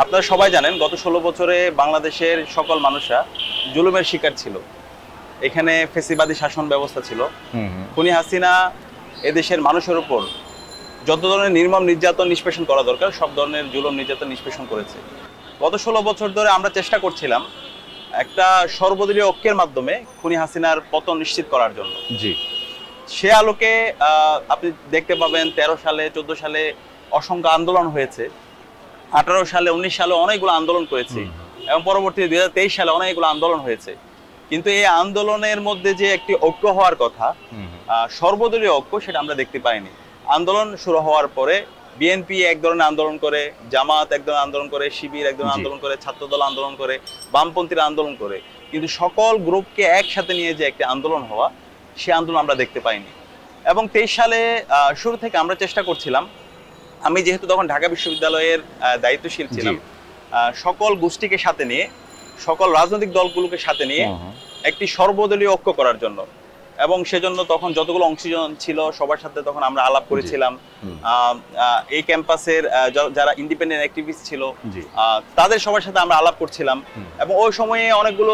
আপনারা সবাই জানেন গত ১৬ বছরে বাংলাদেশের সকল মানুষরা জুলুমের শিকার ছিল। এখানে ফ্যাসিবাদী শাসন ব্যবস্থা ছিল। খুনি হাসিনা এদেশের মানুষের উপর যত ধরনের নির্মম নির্যাতন নিষ্পেষণ করা দরকার সব ধরনের জুলুম নির্যাতন নিষ্পেষণ করেছে। গত ১৬ বছর ধরে আমরা চেষ্টা করছিলাম একটা সর্বদলীয় ঐক্যের মাধ্যমে খুনি হাসিনার পতন নিশ্চিত করার জন্য। জি, সে আলোকে আপনি দেখতে পাবেন ১৩ সালে ১৪ সালে অসংখ্য আন্দোলন হয়েছে, ১৮ সালে ১৯ সালে অনেকগুলো আন্দোলন করেছি এবং পরবর্তীতে ২০২৩ সালে অনেকগুলো আন্দোলন হয়েছে। কিন্তু এই আন্দোলনের মধ্যে যে একটি ঐক্য হওয়ার কথা, সর্বদলীয় ঐক্য, সেটা আমরা দেখতে পাইনি। আন্দোলন শুরু হওয়ার পরে বিএনপি এক ধরনের আন্দোলন করে, জামাত এক ধরনের আন্দোলন করে, শিবির এক ধরনের আন্দোলন করে, ছাত্রদল আন্দোলন করে, বামপন্থীরা আন্দোলন করে, কিন্তু সকল গ্রুপকে একসাথে নিয়ে যে একটি আন্দোলন হওয়া, সে আন্দোলন আমরা দেখতে পাইনি। এবং ২৩ সালে শুরু থেকে আমরা চেষ্টা করছিলাম, আমি যেহেতু তখন ঢাকা বিশ্ববিদ্যালয়ের দায়িত্বশীল ছিলাম, সকল গোষ্ঠীকে সাথে নিয়ে, সকল রাজনৈতিক দলগুলোকে সাথে নিয়ে একটি সর্বদলীয় ঐক্য করার জন্য। এবং সেজন্য তখন যতগুলো অংশীজন ছিল সবার সাথে তখন আমরা আলাপ করেছিলাম। এই ক্যাম্পাসের যারা ইন্ডিপেন্ডেন্ট অ্যাক্টিভিস্ট ছিল তাদের সবার সাথে আমরা আলাপ করছিলাম। এবং ওই সময়ে অনেকগুলো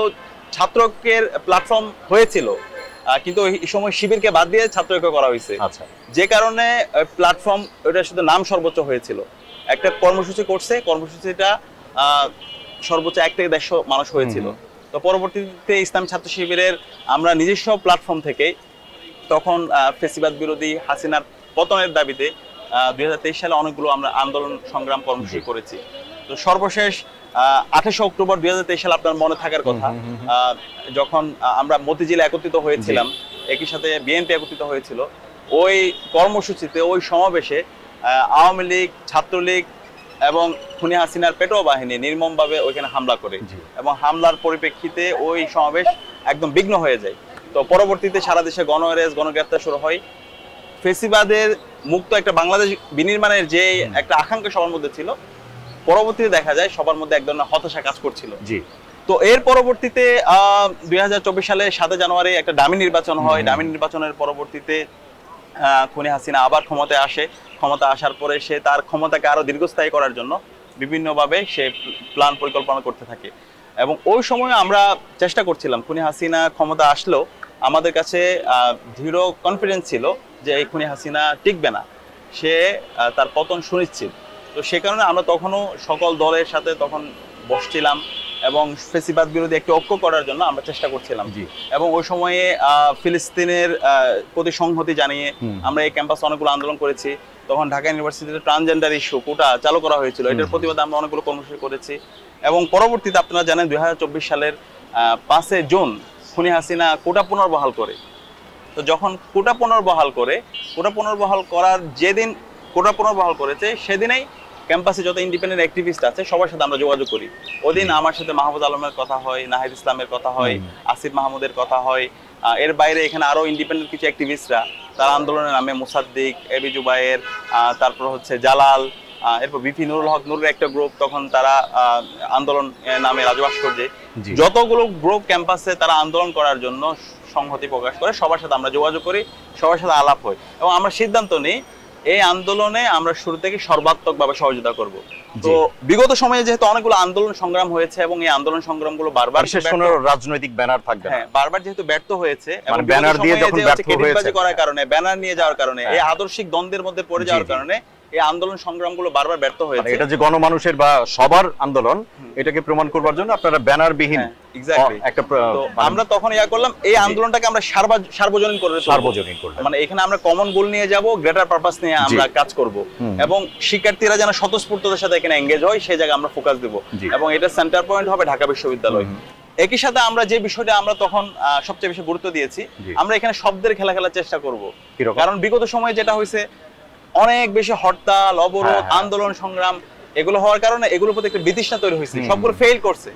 ছাত্র ঐক্যের প্ল্যাটফর্ম হয়েছিল, কিন্তু এই সময় শিবিরকে বাদ দিয়ে ছাত্র ঐক্য করা হয়েছে। যে কারণে প্ল্যাটফর্ম ওটা শুধু নাম সর্বোচ্চ হয়েছিল। একটা কর্মসূচি করছে, কর্মসূচিটা সর্বোচ্চ ১ থেকে ১৫০ মানুষ হয়েছিল। তো পরবর্তীতে ইসলাম ছাত্র শিবিরের আমরা নিজস্ব প্ল্যাটফর্ম থেকে তখন ফ্যাসিবাদ বিরোধী হাসিনার পতনের দাবিতে ২০২৩ সালে অনেকগুলো আমরা আন্দোলন সংগ্রাম কর্মসূচি করেছি। তো সর্বশেষ ২৮ অক্টোবর ২০২৩ সালে আপনার মনে থাকার কথা, যখন আমরা মতিঝিলে একত্রিত হয়েছিলাম, একই সাথে বিএনপি একত্রিত হয়েছিল, ওই কর্মসূচিতে, ওই সমাবেশে আওয়ামী লীগ, ছাত্রলীগ এবং খুনি হাসিনার পেটোয়া বাহিনী নির্মমভাবে ওইখানে হামলা করে এবং হামলার পরিপ্রেক্ষিতে ওই সমাবেশ একদম বিঘ্ন হয়ে যায়। তো পরবর্তীতে সারা দেশে গণঅ্যারেস্ট, গণগ্রেফতার শুরু হয়। ফ্যাসিবাদের মুক্ত একটা বাংলাদেশ বিনির্মাণের যে একটা আকাঙ্ক্ষা সবার মধ্যে ছিল, পরবর্তীতে দেখা যায় সবার মধ্যে এক ধরনের হতাশা কাজ করছিল। তো এর পরবর্তীতে ২০২৪ সালে ৭ জানুয়ারি একটা ডামি নির্বাচন হয়। ডামি নির্বাচনের পরবর্তীতে খুনি হাসিনা আবার ক্ষমতায় আসে। ক্ষমতা আসার পরে সে তার ক্ষমতাকে আরো দীর্ঘস্থায়ী করার জন্য বিভিন্নভাবে সে প্ল্যান পরিকল্পনা করতে থাকে। এবং ওই সময় আমরা চেষ্টা করছিলাম, খুনি হাসিনা ক্ষমতা আসলেও আমাদের কাছে দৃঢ় কনফিডেন্স ছিল যে এই খুনি হাসিনা টিকবে না, সে তার পতন সুনিশ্চিত। তো সে কারণে আমরা তখনও সকল দলের সাথে তখন বসছিলাম এবং ফ্যাসিবাদ বিরোধী একটি ঐক্য করার জন্য আমরা চেষ্টা করছিলাম। এবং ওই সময়ে ফিলিস্তিনের প্রতি সংহতি জানিয়ে আমরা এই ক্যাম্পাসে অনেকগুলো আন্দোলন করেছি। তখন ঢাকা ইউনিভার্সিটিতে ট্রান্সজেন্ডার ইস্যু কোটা চালু করা হয়েছিল, এটার প্রতিবাদে আমরা অনেকগুলো কর্মসূচি করেছি। এবং পরবর্তীতে আপনারা জানেন ২০২৪ সালের ৫ জুন খুনি হাসিনা কোটা পুনর্বহাল করে। তো যখন কোটা পুনর্বহাল করার যেদিন কোটা পুনর্বহাল করেছে, সেদিনেই ক্যাম্পাসে যত ইন্ডিপেন্ডেন্ট অ্যাক্টিভিস্ট আছে সবার সাথে আমরা যোগাযোগ করি। ওদিন আমার সাথে মাহমুদ আলমের কথা হয়, নাহিদ ইসলামের কথা হয়, আসিফ মাহমুদের কথা হয়। এর বাইরে এখানে আরো ইন্ডিপেন্ডেন্ট কিছু অ্যাক্টিভিস্টরা তারা আন্দোলনের নামে মুসাদ্দিক, এবি জুবায়ের, তারপর হচ্ছে জালাল, এরপর বিপি নুরুল হক নুরের একটা গ্রুপ, তখন তারা আন্দোলন নামে রাজু ভাস্কর্যে যতগুলো গ্রুপ ক্যাম্পাসে তারা আন্দোলন করার জন্য সংহতি প্রকাশ করে, সবার সাথে আমরা যোগাযোগ করি, সবার সাথে আলাপ হয় এবং আমরা সিদ্ধান্ত নিই এই আন্দোলনে আমরা শুরু থেকে সর্বাত্মকভাবে সহযোগিতা করব। তো বিগত সময়ে যেহেতু অনেকগুলো আন্দোলন সংগ্রাম হয়েছে এবং এই আন্দোলন সংগ্রামগুলো বারবার রাজনৈতিক ব্যানার থাকবে, বারবার যেহেতু ব্যর্থ হয়েছে এবং ব্যানার দিয়ে যখন ব্যর্থ হয়েছে করার কারণে, ব্যানার নিয়ে যাওয়ার কারণে, এই আদর্শিক দ্বন্দ্বের মধ্যে পড়ে যাওয়ার কারণে এই আন্দোলন সংগ্রামগুলো বারবার ব্যর্থ হয়েছে। এটা যে গণমানুষের বা সবার আন্দোলন, এটাকে প্রমাণ করবার জন্য আপনারা ব্যানারবিহীন একটা আমরা তখন করলাম, এই আন্দোলনটাকে আমরা সার্বজনীন করব। মানে এখানে আমরা কমন গোল নিয়ে যাব, গ্রেটার পারপাস নিয়ে আমরা কাজ করব এবং শিক্ষার্থীরা যেন স্বতঃস্ফূর্ততার সাথে এখানে এঙ্গেজ হয় সেই জায়গায় আমরা ফোকাস দেব এবং এটা সেন্টার পয়েন্ট হবে ঢাকা বিশ্ববিদ্যালয়। একই সাথে আমরা যে বিষয়টা আমরা তখন সবচেয়ে বেশি গুরুত্ব দিয়েছি, আমরা এখানে শব্দের খেলা খেলার চেষ্টা করব। কারণ বিগত সময়ে যেটা হয়েছে, অনেক বেশি হরতাল, অবরোধ, আন্দোলন সংগ্রাম এগুলো হওয়ার কারণে এগুলোর প্রতি একটা বিতৃষ্ণা তৈরি হয়েছে, সবগুলো ফেল করছে।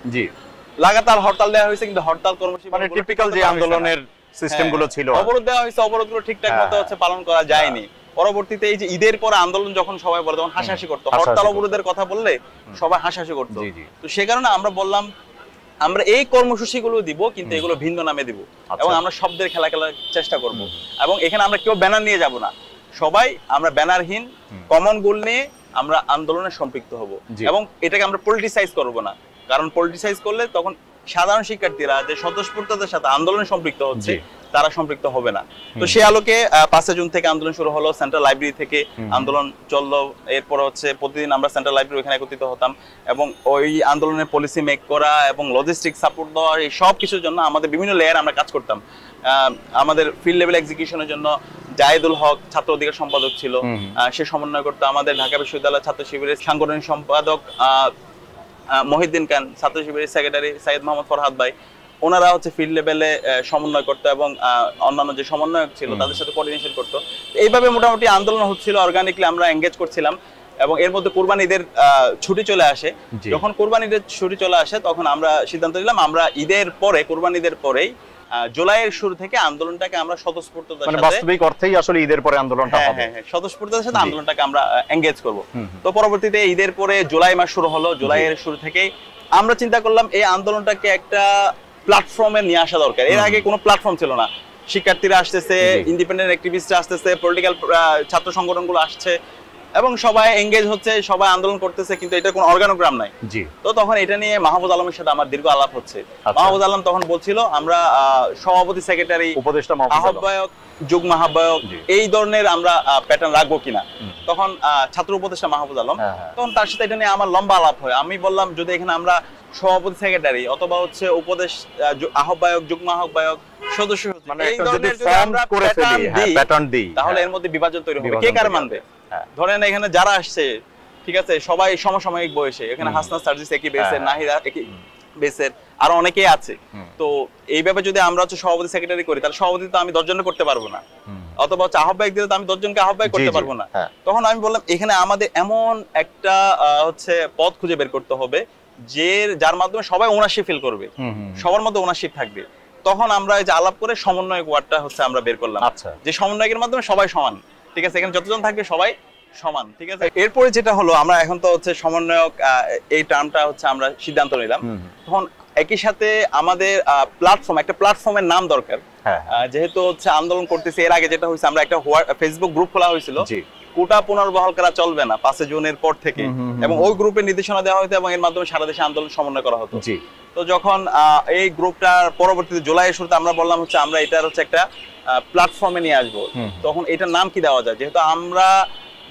লাগাতার হরতাল দেওয়া হয়েছে কিন্তু হরতাল কর্মসূচি মানে টিপিক্যাল যে আন্দোলনের সিস্টেমগুলো ছিল, অবরোধ দেওয়া হয়েছে, অবরোধগুলো ঠিকঠাক মতো হচ্ছে পালন করা যায়নি। পরবর্তীতে এই যে ঈদের পরে আন্দোলন যখন সবাই বলে, তখন হাসাহাসি করতো, হরতাল অবরোধের কথা বললে সবাই হাসাহাসি করতো। তো সে কারণে আমরা বললাম আমরা এই কর্মসূচিগুলো দিব, কিন্তু এগুলো ভিন্ন নামে দিব এবং আমরা শব্দের খেলা খেলার চেষ্টা করব। এবং এখানে আমরা কেউ ব্যানার নিয়ে যাব না, সবাই আমরা ব্যানারহীন কমন গোল নিয়ে আমরা আন্দোলনে সম্পৃক্ত হব এবং এটাকে আমরা পলিটিসাইজ করব না, কারণ পলিটিসাইজ করলে তখন সাধারণ শিক্ষার্থীরা যে স্বতঃস্ফূর্ততার সাথে আন্দোলনে সম্পৃক্ত হচ্ছে তারা সম্পৃক্ত হবে না। তো সেই আলোকে 5 জুন থেকে আন্দোলন শুরু হলো, সেন্ট্রাল লাইব্রেরি থেকে আন্দোলন চললো। এরপর হচ্ছে প্রতিদিন আমরা সেন্ট্রাল লাইব্রেরি ওখানে একত্রিত হতাম এবং ওই আন্দোলনের পলিসি মেক করা এবং লজিস্টিক সাপোর্ট দেওয়া, এই সব কিছুর জন্য আমাদের বিভিন্ন লেয়ার আমরা কাজ করতাম। আমাদের ফিল্ড লেভেল এক্সিকিউশনের জন্য জায়েদুল হক ছাত্র অধিকার সম্পাদক ছিল, সে সমন্বয় করতো। আমাদের ঢাকা বিশ্ববিদ্যালয় ছাত্র শিবিরের সাংগঠনিক সম্পাদক মহিউদ্দিন খান, ছাত্র শিবিরের সেক্রেটারি সাইদ মোহাম্মদ ফরহাদ ভাই, ওনারা হচ্ছে ফিল্ড লেভেলে সমন্বয় করতো এবং অন্যান্য যে সমন্বয়ক ছিল তাদের সাথে কোঅর্ডিনেশন করতো। এইভাবে মোটামুটি আন্দোলন হচ্ছিল, অর্গানিকলি আমরা এঙ্গেজ করছিলাম। এবং এর মধ্যে কোরবানি ঈদের ছুটি চলে আসে। যখন কোরবানি ঈদের ছুটি চলে আসে তখন আমরা সিদ্ধান্ত নিলাম আমরা ঈদের পরে, কোরবানি ঈদের পরেই জুলাইয়ের শুরু থেকে আন্দোলনটাকে আমরা স্বতঃস্ফূর্ততার সাথে, মানে বাস্তবিক অর্থেই আসলে ঈদের পরে আন্দোলনটা হবে, হ্যাঁ স্বতঃস্ফূর্ততার সাথে আন্দোলনটাকে আমরা এঙ্গেজ করব। তো পরবর্তীতে ঈদের পরে জুলাই মাস শুরু হলো। জুলাইয়ের শুরু থেকেই আমরা চিন্তা করলাম এই আন্দোলনটাকে একটা প্ল্যাটফর্মে নিয়ে আসা দরকার। এর আগে কোনো প্ল্যাটফর্ম ছিল না। শিক্ষার্থীরা আসতেছে, ইন্ডিপেন্ডেন্ট অ্যাক্টিভিস্টরা আসতেছে, পলিটিক্যাল ছাত্র সংগঠনগুলো আসছে এবং সবাই এঙ্গেজ হচ্ছে, সবাই আন্দোলন করতেছে, কিন্তু এটা কোনো অর্গানোগ্রাম নাই। তো তখন এটা নিয়ে মাহবুব আলমের সাথে আমার দীর্ঘ আলাপ হচ্ছে। মাহবুব আলম তখন বলছিল আমরা সভাপতি, সেক্রেটারি, উপদেষ্টা, আহ্বায়ক, যুগ্ম আহ্বায়ক এই ধরনের আমরা প্যাটার্ন রাখবো কিনা। তখন ছাত্র উপদেষ্টা মাহবুব আলম, তখন তার সাথে এটা নিয়ে আমার লম্বা আলাপ হয়। আমি বললাম যদি এখানে আমরা সভাপতি, সেক্রেটারি অথবা হচ্ছে উপদেশ, আহ্বায়ক, যুগ্ম আহ্বায়ক, সদস্য, মানে এই ধরনের যদি আমরা প্যাটার্ন দিই তাহলে এর মধ্যে বিভাজন তৈরি হবে। কে কার মানবে? ধরেন এখানে যারা আসছে, ঠিক আছে, সবাই সমসাময়িক বয়সে, এখানে হাসনাত সার্জিস একই বেসের, নাহিদা একই বেসের, আরো অনেকেই আছে। তো এইভাবে যদি আমরা হচ্ছে সভাপতি, সেক্রেটারি করি তাহলে সভাপতি তো আমি 10 জনের করতে পারবো না, অথবা হচ্ছে আহ্বায়ক দিলে তো আমি 10 জনকে আহ্বায়ক করতে পারবো না। তখন আমি বললাম এখানে আমাদের এমন একটা হচ্ছে পথ খুঁজে বের করতে হবে যার মাধ্যমে সবাই ওনারশিপ ফিল করবে, সবার মধ্যে ওনারশিপ থাকবে। তখন আমরা এই যে আলাপ করে সমন্বয়ক ওয়ার্ডটা হচ্ছে আমরা বের করলাম, যে সমন্বয়কের মাধ্যমে সবাই সমান, ঠিক আছে, এখানে যতজন থাকবে সবাই সমান, ঠিক আছে। এরপরে যেটা হলো, আমরা এখন তো হচ্ছে সমন্বয়ক এই টার্মটা হচ্ছে আমরা সিদ্ধান্ত নিলাম। তখন একই সাথে আমাদের প্ল্যাটফর্ম, একটা প্ল্যাটফর্মের নাম দরকার, যেহেতু হচ্ছে আন্দোলন করতেছি। এর আগে যেটা হয়েছে, আমরা একটা ফেসবুক গ্রুপ খোলা হয়েছিল, কোটা পুনর্বহাল করা চলবে না 5 জুনের পর থেকে, এবং ওই গ্রুপের নির্দেশনা দেওয়া হতো এবং এর মাধ্যমে সারা দেশে আন্দোলন সমন্বয় করা হতো। তো যখন এই গ্রুপটার পরবর্তীতে জুলাইয়ের শুরুতে আমরা বললাম হচ্ছে আমরা এটার হচ্ছে একটা প্ল্যাটফর্মে নিয়ে আসবো। তখন এটার নাম কি দেওয়া যায়, যেহেতু আমরা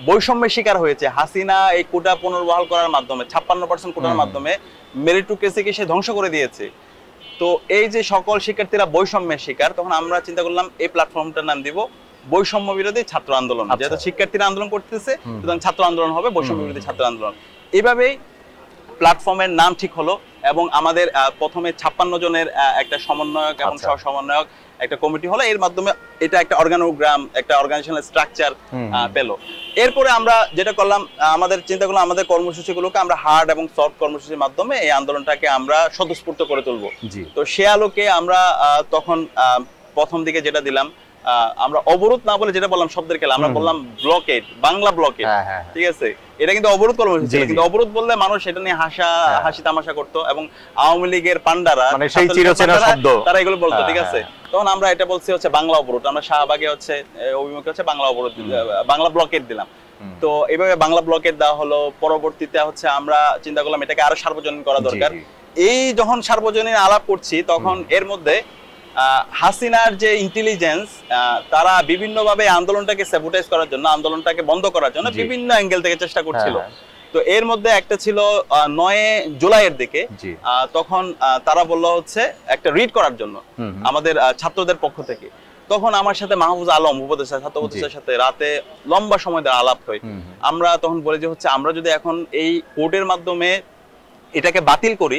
বৈষম্যের শিকার হয়েছে। হাসিনা এই কোটা পুনর্বহাল করার মাধ্যমে 56% কোটার মাধ্যমে মেরিটোক্রেসিকে সে ধ্বংস করে দিয়েছে। তো এই যে সকল শিক্ষার্থীরা বৈষম্যের শিকার, তখন আমরা চিন্তা করলাম এই প্ল্যাটফর্মটার নাম দিব বৈষম্য বিরোধী ছাত্র আন্দোলন। যেহেতু শিক্ষার্থীরা আন্দোলন করতেছে, সুতরাং ছাত্র আন্দোলন হবে বৈষম্য বিরোধী ছাত্র আন্দোলন। এইভাবেই প্ল্যাটফর্মের নাম ঠিক হলো এবং আমাদের প্রথমে 56 জনের একটা সমন্বয়ক এবং সহ সমন্বয়ক একটা কমিটি হলো। এর মাধ্যমে এটা একটা অর্গানোগ্রাম, একটা অর্গানাইজেশনাল স্ট্রাকচার পেলো। এরপরে আমরা যেটা করলাম, আমাদের চিন্তা করলাম আমাদের কর্মসূচিগুলোকে আমরা হার্ড এবং সফট কর্মসূচির মাধ্যমে এই আন্দোলনটাকে আমরা স্বতঃস্ফূর্ত করে তুলবো। তো সে আলোকে আমরা তখন প্রথম দিকে যেটা দিলাম, আমরা অবরোধ না বলে যেটা বললাম শব্দের খেলা, আমরা বললাম ব্লকেড, বাংলা ব্লকেড, ঠিক আছে। এটা কিন্তু অবরোধ কর্মসূচি ছিল, কিন্তু অবরোধ বললে মানুষ এটা নিয়ে হাসি তামাশা করতো এবং আওয়ামী লীগের পান্ডারা তারা এগুলো বলতো, ঠিক আছে। তখন আমরা এটা বলছি হচ্ছে বাংলা অবরোধ। আমরা শাহবাগে হচ্ছে অভিমুখে হচ্ছে বাংলা অবরোধ, বাংলা ব্লকেড দিলাম। তো এইভাবে বাংলা ব্লকেড দেওয়া হলো। পরবর্তীতে হচ্ছে আমরা চিন্তা করলাম এটাকে আরো সার্বজনীন করা দরকার। এই যখন সার্বজনীন আলাপ করছি তখন এর মধ্যে হাসিনার যে ইন্টেলিজেন্স, তারা বিভিন্নভাবে আন্দোলনটাকে স্যাবোটাইজ করার জন্য, আন্দোলনটাকে বন্ধ করার জন্য বিভিন্ন অ্যাঙ্গেল থেকে চেষ্টা করছিল। তো এর মধ্যে একটা ছিল 9 জুলাইয়ের দিকে, তখন তারা বললো হচ্ছে একটা রিড করার জন্য আমাদের ছাত্রদের পক্ষ থেকে। তখন আমার সাথে মাহবুব আলম উপদেষ্টা, ছাত্র উপদেষ্টার সাথে রাতে লম্বা সময় ধরে আলাপ হয়। আমরা তখন বলি যে হচ্ছে আমরা যদি এখন এই কোর্টের মাধ্যমে এটাকে বাতিল করি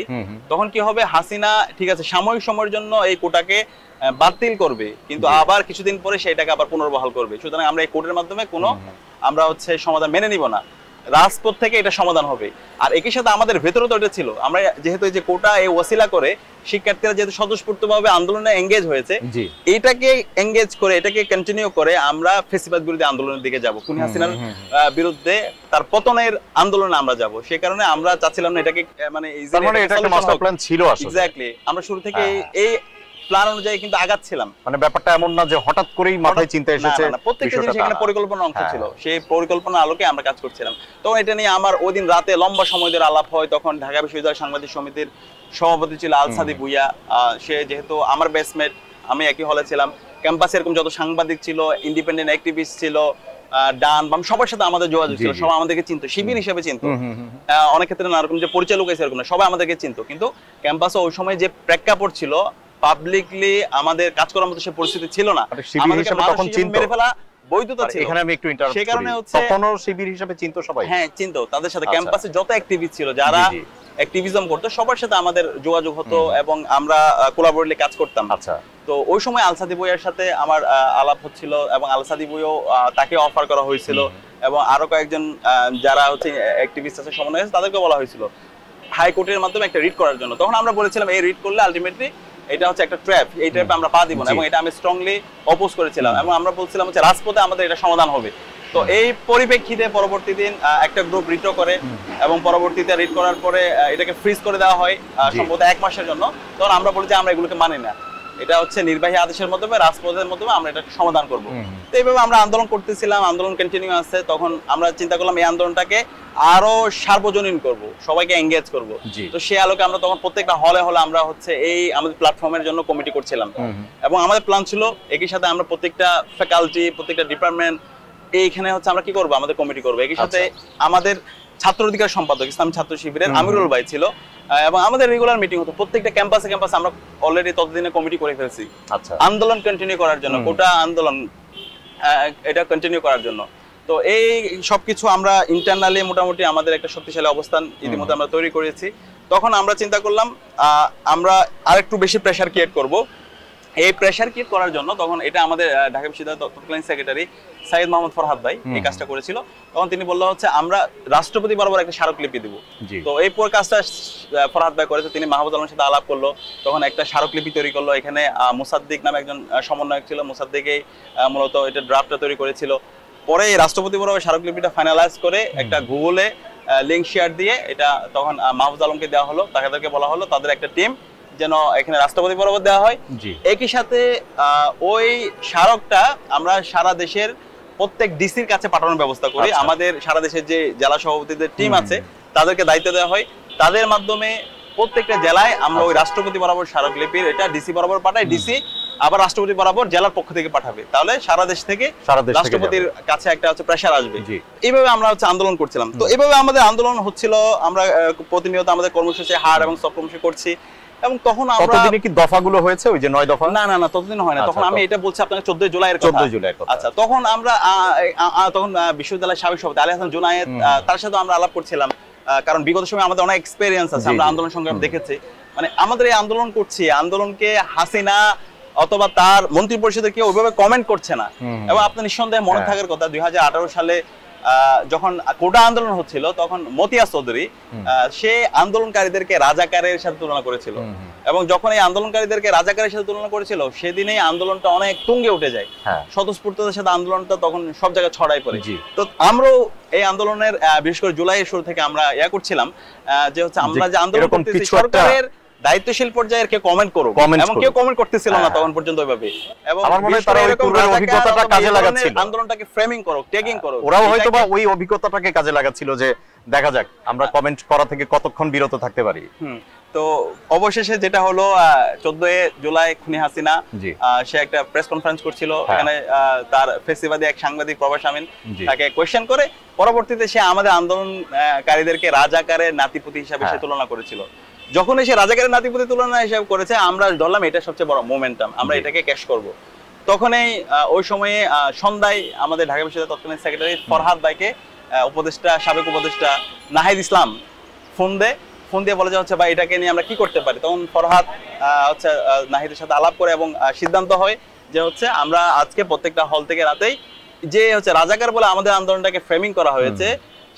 তখন কি হবে, হাসিনা ঠিক আছে সাময়িক সময়ের জন্য এই কোটাকে বাতিল করবে, কিন্তু আবার কিছুদিন পরে সেটাকে আবার পুনর্বহাল করবে। সুতরাং আমরা এই কোর্টের মাধ্যমে কোনো আমরা হচ্ছে সমাধান মেনে নিব না, রাজপথ থেকে এটা সমাধান হবে। আর একই সাথে আমাদের ভেতরে তো এটা ছিল, আমরা যেহেতু এই যে কোটা এই ওসিলা করে শিক্ষার্থীরা যেহেতু স্বতঃস্ফূর্তভাবে আন্দোলনে এঙ্গেজ হয়েছে, এটাকে এঙ্গেজ করে, এটাকে কন্টিনিউ করে আমরা ফ্যাসিবাদ বিরোধী আন্দোলনের দিকে যাব, খুনি হাসিনার বিরুদ্ধে তার পতনের আন্দোলনে আমরা যাব। সেই কারণে আমরা চাচ্ছিলাম না এটাকে মানে এটা একটা মাস্টার প্ল্যান ছিল আসলে। এক্স্যাক্টলি, আমরা শুরু থেকে এই প্ল্যান অনুযায়ী কিন্তু আগাচ্ছিলাম। মানে ব্যাপারটা এমন না যে হঠাৎ করেই মাথায় চিন্তা এসেছে, প্রত্যেকটা জিনিস এখানে পরিকল্পনার অংশ ছিল, সেই পরিকল্পনার আলোকে আমরা কাজ করছিলাম। তখন এটা নিয়ে আমার ওই দিন রাতে লম্বা সময় ধরে আলাপ হয়। তখন ঢাকা বিশ্ববিদ্যালয় সাংবাদিক সমিতির সভাপতি ছিল আলসাদি ভুইয়া, সে যেহেতু আমার বেসমেট, আমি একই হলে ছিলাম। ক্যাম্পাসে এরকম যত সাংবাদিক ছিল, ইন্ডিপেন্ডেন্ট অ্যাক্টিভিস্ট ছিল, ডান বাম, সবার সাথে আমাদের যোগাযোগ ছিল, সবাই আমাদেরকে চিনতো, শিবির হিসেবে চিনতো। অনেক ক্ষেত্রে না এরকম যে পরিচয় লোক এরকম না, সবাই আমাদেরকে চিনতো। কিন্তু ক্যাম্পাসে ওই সময় যে প্রেক্ষাপট ছিল, পাবলিকলি আমাদের কাজ করার মতো সে পরিস্থিতি ছিল না। আমাদেরকে মেরে ফেলা বৈধতা ছিল। এখানে আমি একটু ইন্টারাপ্ট করি, সেই কারণে হচ্ছে তখনও শিবির হিসেবে চিনতো সবাই। হ্যাঁ চিনতো, তাদের সাথে ক্যাম্পাসে যত অ্যাক্টিভিস্ট ছিল, যারা অ্যাক্টিভিজম করতো, সবার সাথে আমাদের যোগাযোগ হতো এবং আমরা কোলাবোরেটলি কাজ করতাম। আচ্ছা, তো ওই সময় আলসাদি বইয়ের সাথে আমার আলাপ হচ্ছিল এবং আলসাদি বইও তাকে অফার করা হয়েছিল এবং আরো কয়েকজন যারা হচ্ছে অ্যাক্টিভিস্ট আছে, সমন্বয় আছে, তাদেরকে বলা হয়েছিল হাইকোর্টের মাধ্যমে একটা রিট করার জন্য। তখন আমরা বলেছিলাম এই রিট করলে আলটিমেটলি এটা হচ্ছে একটা ট্র্যাপ, এই ট্র্যাপে আমরা পা দিব না, এবং এটা আমি স্ট্রংলি অপোজ করেছিলাম এবং আমরা বলছিলাম হচ্ছে রাজপথে আমাদের এটা সমাধান হবে। তো এই পরিপ্রেক্ষিতে পরবর্তী দিন একটা গ্রুপ রিটও করে এবং পরবর্তীতে রিট করার পরে এটাকে ফ্রিজ করে দেওয়া হয় সম্ভবত 1 মাসের জন্য। তখন আমরা বলি যে আমরা এগুলোকে মানি না, এটা হচ্ছে নির্বাহী আদেশের মাধ্যমে, রাজপথের মাধ্যমে আমরা এটা সমাধান করব। তো এইভাবে আমরা আন্দোলন করতেছিলাম, আন্দোলন কন্টিনিউ আছে। তখন আমরা চিন্তা করলাম এই আন্দোলনটাকে আরো সার্বজনীন করব, সবাইকে এঙ্গেজ করব। তো সেই আলোকে আমরা তখন প্রত্যেকটা হলে হলে আমরা হচ্ছে এই আমাদের প্ল্যাটফর্মের জন্য কমিটি করছিলাম এবং আমাদের প্ল্যান ছিল একই সাথে আমরা প্রত্যেকটা ফ্যাকাল্টি, প্রত্যেকটা ডিপার্টমেন্ট এইখানে হচ্ছে আমরা কি করব, আমাদের কমিটি করব। একই সাথে আমাদের ছাত্র অধিকার সম্পাদক ইসলামী ছাত্র শিবিরের আমিরুল ভাই ছিল এবং আমাদের রেগুলার মিটিং হতো প্রত্যেকটা ক্যাম্পাসে ক্যাম্পাসে। আমরা অলরেডি ততদিনে কমিটি করে ফেলছি আন্দোলন কন্টিনিউ করার জন্য, কোটা আন্দোলন এটা কন্টিনিউ করার জন্য। তো এই সবকিছু আমরা ইন্টারনালি মোটামুটি আমাদের একটা শক্তিশালী অবস্থান ইতিমধ্যে আমরা তৈরি করেছি। তখন আমরা চিন্তা করলাম আমরা আরেকটু বেশি প্রেশার ক্রিয়েট করব। এই প্রেশার ক্রিয়েট করার জন্য তখন এটা আমাদের ঢাকা বিশ্ববিদ্যালয়ের তৎকালীন সেক্রেটারি সাইদ মোহাম্মদ ফরহাদ ভাই এই কাজটা করেছিল। তখন তিনি বললো হচ্ছে আমরা রাষ্ট্রপতি বরাবর একটা স্মারকলিপি দেব। তো এই পুরো কাজটা ফরহাদ ভাই করেছে। তিনি মাহমুদ আলমের সাথে আলাপ করলো, তখন একটা স্মারকলিপি তৈরি করলো। এখানে মুসাদ্দিক নামে একজন সমন্বয়ক ছিল, মুসাদ্দিকেই মূলত এটা ড্রাফটটা তৈরি করেছিল। পরে রাষ্ট্রপতি বরাবর স্মারকলিপিটা ফাইনালাইজ করে একটা গুগলে লিঙ্ক শেয়ার দিয়ে এটা তখন মাহমুদ আলমকে দেওয়া হলো। তাদেরকে বলা হলো তাদের একটা টিম যেন এখানে রাষ্ট্রপতি বরাবর দেওয়া হয়। একই সাথে ওই স্মারকটা আমরা সারা দেশের প্রত্যেক ডিসির কাছে পাঠানোর ব্যবস্থা করি। আমাদের সারা দেশের যে জেলা সভাপতিদের টিম আছে তাদেরকে দায়িত্ব দেওয়া হয়, তাদের মাধ্যমে প্রত্যেকটা জেলায় আমরা ওই রাষ্ট্রপতি বরাবর স্মারকলিপির এটা ডিসি বরাবর পাঠাই, ডিসি আবার রাষ্ট্রপতি বরাবর জেলার পক্ষ থেকে পাঠাবে। তাহলে সারা দেশ থেকে রাষ্ট্রপতির কাছে একটা হচ্ছে প্রেসার আসবে। এইভাবে আমরা হচ্ছে আন্দোলন করছিলাম। তো এইভাবে আমাদের আন্দোলন হচ্ছিল, আমরা প্রতিনিয়ত আমাদের কর্মসূচি হার্ড এবং সফট কর্মসূচি করছি। এবং তখন আমরা ততদিনে কি দফাগুলো হয়েছে ওই যে 9 দফা? না না না, ততদিন হয় না। তখন আমি এটা বলছি আপনাকে 14 জুলাইয়ের কথা। 14 জুলাইয়ের কথা। আচ্ছা, তখন আমরা তখন বিশ্ববিদ্যালয়ের সাবেক সভাপতি আলী হাসান জুনায়েদ, তার সাথে আমরা আলাপ করছিলাম, কারণ বিগত সময় আমাদের অনেক এক্সপেরিয়েন্স আছে, আমরা আন্দোলন সংগ্রাম দেখেছি। মানে আমাদের এই আন্দোলন করছি, আন্দোলনকে হাসিনা অথবা তার মন্ত্রী পরিষদের কেউ ওইভাবে কমেন্ট করছে না। এবং আপনার নিঃসন্দেহে মনে থাকার কথা 2018 সালে যখন কোটা আন্দোলন হচ্ছিল তখন মতিয়া চৌধুরী সে আন্দোলনকারীদেরকে রাজাকারের সাথে তুলনা করেছিল। এবং যখন এই আন্দোলনকারীদেরকে রাজাকারের সাথে তুলনা করেছিল সেদিনই আন্দোলনটা অনেক তুঙ্গে উঠে যায়। স্বতঃস্ফূর্ততার সাথে আন্দোলনটা তখন সব জায়গায় ছড়াই পড়ে। তো আমরাও এই আন্দোলনের বিশেষ করে জুলাইয়ের শুরু থেকে আমরা করছিলাম যে হচ্ছে আমরা যে আন্দোলন করতেছি সরকারের দায়িত্বশীল পর্যায়ের কেউ কমেন্ট করুক, এবং কেউ কমেন্ট করতেছিল না তখন পর্যন্ত ওইভাবে। এবং আমার মনে হয় তারা ওই পূর্বের অভিজ্ঞতাটা কাজে লাগাচ্ছিল, আন্দোলনটাকে ফ্রেমিং করুক, ট্যাগিং করুক। ওরাও হয়তোবা ওই অভিজ্ঞতাটাকে কাজে লাগাচ্ছিল যে দেখা যাক আমরা কমেন্ট করা থেকে কতক্ষণ বিরত থাকতে পারি। তো অবশেষে যেটা হলো 14 জুলাই খুনি হাসিনা সে একটা প্রেস কনফারেন্স করছিল, এখানে তার ফেসিবাদী এক সাংবাদিক প্রবাস আমিন তাকে কোয়েশ্চেন করে পরবর্তীতে সে আমাদের আন্দোলনকারীদেরকে রাজাকারের নাতিপুতি হিসাবে সে তুলনা করেছিল। যখন এসে রাজাকারের নাতিপুতি তুলনা হিসাব করেছে আমরা ধরলাম এটা সবচেয়ে বড় মোমেন্টাম, আমরা এটাকে ক্যাশ করব। তখনই ওই সময়ে সন্ধ্যায় আমাদের ঢাকা বিশ্ববিদ্যালয়ের তৎকালীন সেক্রেটারি ফরহাদ ভাইকে উপদেষ্টা, সাবেক উপদেষ্টা নাহিদ ইসলাম ফোন দিয়ে বলে যে হচ্ছে ভাই এটাকে নিয়ে আমরা কি করতে পারি। তখন ফরহাদ হচ্ছে নাহিদের সাথে আলাপ করে এবং সিদ্ধান্ত হয় যে হচ্ছে আমরা আজকে প্রত্যেকটা হল থেকে রাতেই যে হচ্ছে রাজাকার বলে আমাদের আন্দোলনটাকে ফ্রেমিং করা হয়েছে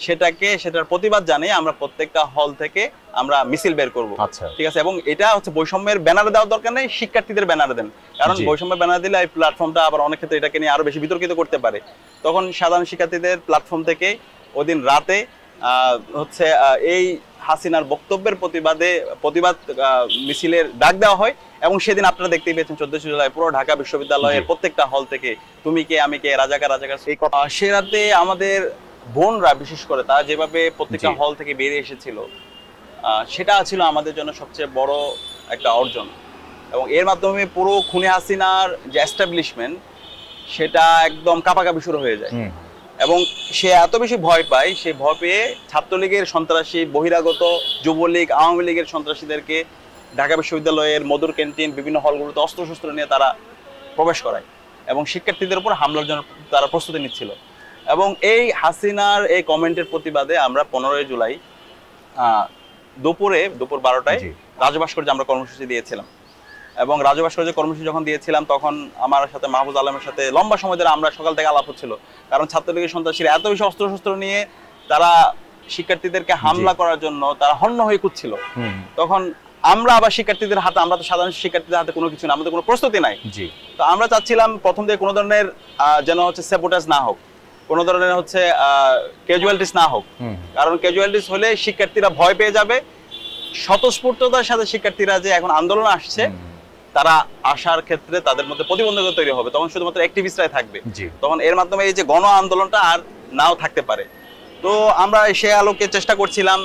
সেটার প্রতিবাদ জানিয়ে আমরা প্রত্যেকটা হল থেকে আমরা মিছিল বের করব। ঠিক আছে, এবং এটা হচ্ছে বৈষম্যের ব্যানার দেওয়ার দরকার নেই, শিক্ষার্থীদের ব্যানার দেন, কারণ বৈষম্যের ব্যানার দিলে এই প্ল্যাটফর্মটা আবার অনেক ক্ষেত্রে এটাকে নিয়ে আরো বেশি বিতর্কিত করতে পারে। তখন সাধারণ শিক্ষার্থীদের প্ল্যাটফর্ম থেকে ওই দিন রাতে হচ্ছে এই হাসিনার বক্তব্যের প্রতিবাদ মিছিলের ডাক দেওয়া হয় এবং সেদিন আপনারা দেখতেই পেয়েছেন 14 জুলাই পুরো ঢাকা বিশ্ববিদ্যালয়ের প্রত্যেকটা হল থেকে তুমি কে আমি কে রাজাকার এই কথা সে রাতে আমাদের বোনরা বিশেষ করে তারা যেভাবে প্রত্যেকটা হল থেকে বেরিয়ে এসেছিল সেটা ছিল আমাদের জন্য সবচেয়ে বড় একটা অর্জন এবং এর মাধ্যমে পুরো খুনি হাসিনার যে এস্টাবলিশমেন্ট সেটা একদম কাঁপাকাঁপি শুরু হয়ে যায় এবং সে এত বেশি ভয় পায় সে ভয় পেয়ে ছাত্রলীগের সন্ত্রাসী বহিরাগত যুবলীগ আওয়ামী লীগের সন্ত্রাসীদেরকে ঢাকা বিশ্ববিদ্যালয়ের মধুর ক্যান্টিন বিভিন্ন হলগুলোতে অস্ত্রশস্ত্র নিয়ে তারা প্রবেশ করায় এবং শিক্ষার্থীদের উপর হামলার জন্য তারা প্রস্তুতি নিচ্ছিল এবং এই হাসিনার এই কমেন্টের প্রতিবাদে আমরা 15 জুলাই দুপুর 12টায় রাজভাস্কর্যে আমরা কর্মসূচি দিয়েছিলাম এবং রাজভাস্কর্যে কর্মসূচি যখন দিয়েছিলাম তখন আমার সাথে মাহফুজ আলমের সাথে লম্বা সময় ধরে আমরা সকাল থেকে আলাপ হচ্ছিল কারণ ছাত্রলীগের সন্ত্রাসীরা এত বেশি অস্ত্রশস্ত্র নিয়ে তারা শিক্ষার্থীদেরকে হামলা করার জন্য তারা হন্য হয়ে কুদছিল তখন আমরা আবার শিক্ষার্থীদের হাতে আমরা তো সাধারণ শিক্ষার্থীদের হাতে কোনো কিছু না আমাদের কোনো প্রস্তুতি নাই তো আমরা চাচ্ছিলাম প্রথম থেকে কোনো ধরনের যেন হচ্ছে স্যাবোটাজ না হোক কোনো ধরনের হচ্ছে ক্যাজুয়ালিটিস না হোক কারণ ক্যাজুয়ালিটিস হলে শিক্ষার্থীরা ভয় পেয়ে যাবে স্বতঃস্ফূর্ততার সাথে শিক্ষার্থীরা যে এখন আন্দোলন আসছে তারা আসার ক্ষেত্রে তাদের মধ্যে প্রতিবন্ধকতা তৈরি হবে তখন শুধুমাত্র অ্যাক্টিভিস্টরাই থাকবে তখন এর মাধ্যমে এই যে গণ আন্দোলনটা আর নাও থাকতে পারে তো আমরা সে আলোকে চেষ্টা করছিলাম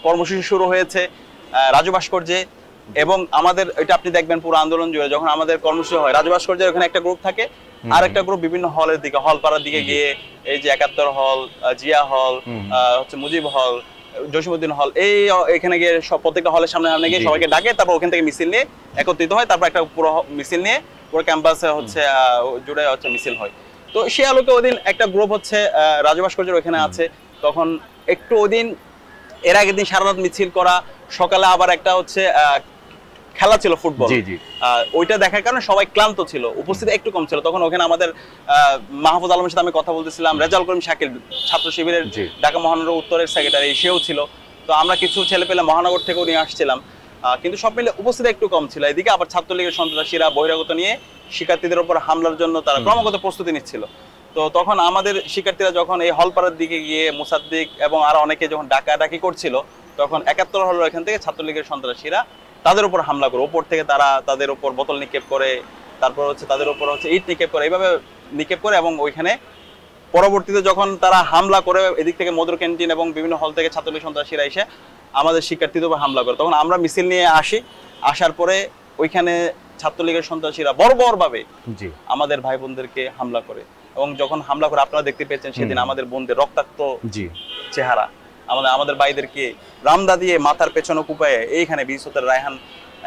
কর্মসূচি শুরু হয়েছে রাজু ভাস্কর্যে এবং আমাদের এটা আপনি দেখবেন পুরো আন্দোলন জুড়ে যখন আমাদের কর্মসূচি হয় রাজু ভাস্কর্যের ওখানে একটা গ্রুপ থাকে আর একটা গ্রুপ বিভিন্ন হলের দিকে হলপাড়ার দিকে গিয়ে এই যে 71 হল জিয়া হল হচ্ছে মুজিব হল জসিমউদ্দিন হল এখানে গিয়ে প্রত্যেকটা হলের সামনে গিয়ে সবাইকে ডাকে তারপর ওখান থেকে মিছিল নিয়ে একত্রিত হয় তারপর একটা পুরো মিছিল নিয়ে পুরো ক্যাম্পাসে হচ্ছে জুড়ে হচ্ছে মিছিল হয় তো সে আলোকে ওইদিন একটা গ্রুপ হচ্ছে রাজু ভাস্কর্যের ওখানে আছে তখন একটু ওইদিন এর আগের দিন সারা রাত মিছিল করা সকালে আবার একটা হচ্ছে খেলা ছিল ফুটবল ওইটা দেখার কারণে সবাই ক্লান্ত ছিল উপস্থিতি একটু কম ছিল তখন ওখানে আমাদের মাহফুজ আলমের সাথে আমি কথা বলতেছিলাম রেজাউল করিম শাকিল ছাত্র শিবিরের ঢাকা মহানগর উত্তরের সেক্রেটারি সেও ছিল তো আমরা কিছু ছেলে পেলে মহানগর থেকেও নিয়ে আসছিলাম কিন্তু সব মিলে উপস্থিতি একটু কম ছিল এদিকে আবার ছাত্রলীগের সন্ত্রাসীরা বহিরাগত নিয়ে শিক্ষার্থীদের উপর হামলার জন্য তারা ক্রমাগত প্রস্তুতি নিচ্ছিল তো তখন আমাদের শিক্ষার্থীরা যখন এই হলপাড়ার দিকে গিয়ে মুসাদ্দিক এবং আরো অনেকে যখন ডাকাডাকি করছিল তখন 71 হলের এখান থেকে ছাত্রলীগের সন্ত্রাসীরা তাদের উপর হামলা করে উপর থেকে তারা তাদের উপর বোতল নিক্ষেপ করে তারপর হচ্ছে তাদের উপর হচ্ছে ইট নিক্ষেপ করে এইভাবে নিক্ষেপ করে এবং ওইখানে পরবর্তীতে যখন তারা হামলা করে এদিক থেকে মধুর ক্যান্টিন এবং বিভিন্ন হল থেকে ছাত্রলীগ সন্ত্রাসীরা এসে আমাদের শিক্ষার্থীদের উপর হামলা করে তখন আমরা মিছিল নিয়ে আসার পরে ওইখানে ছাত্রলীগের সন্ত্রাসীরা বর্বরভাবে আমাদের ভাই বোনদেরকে হামলা করে এবং যখন হামলা করে আপনারা দেখতে পেয়েছেন সেদিন আমাদের বোনদের রক্তাক্ত চেহারা আমাদের ভাইদেরকে রামদা দিয়ে মাথার পেছনে কুপায়ে এইখানে বিশ্বতের রায়হান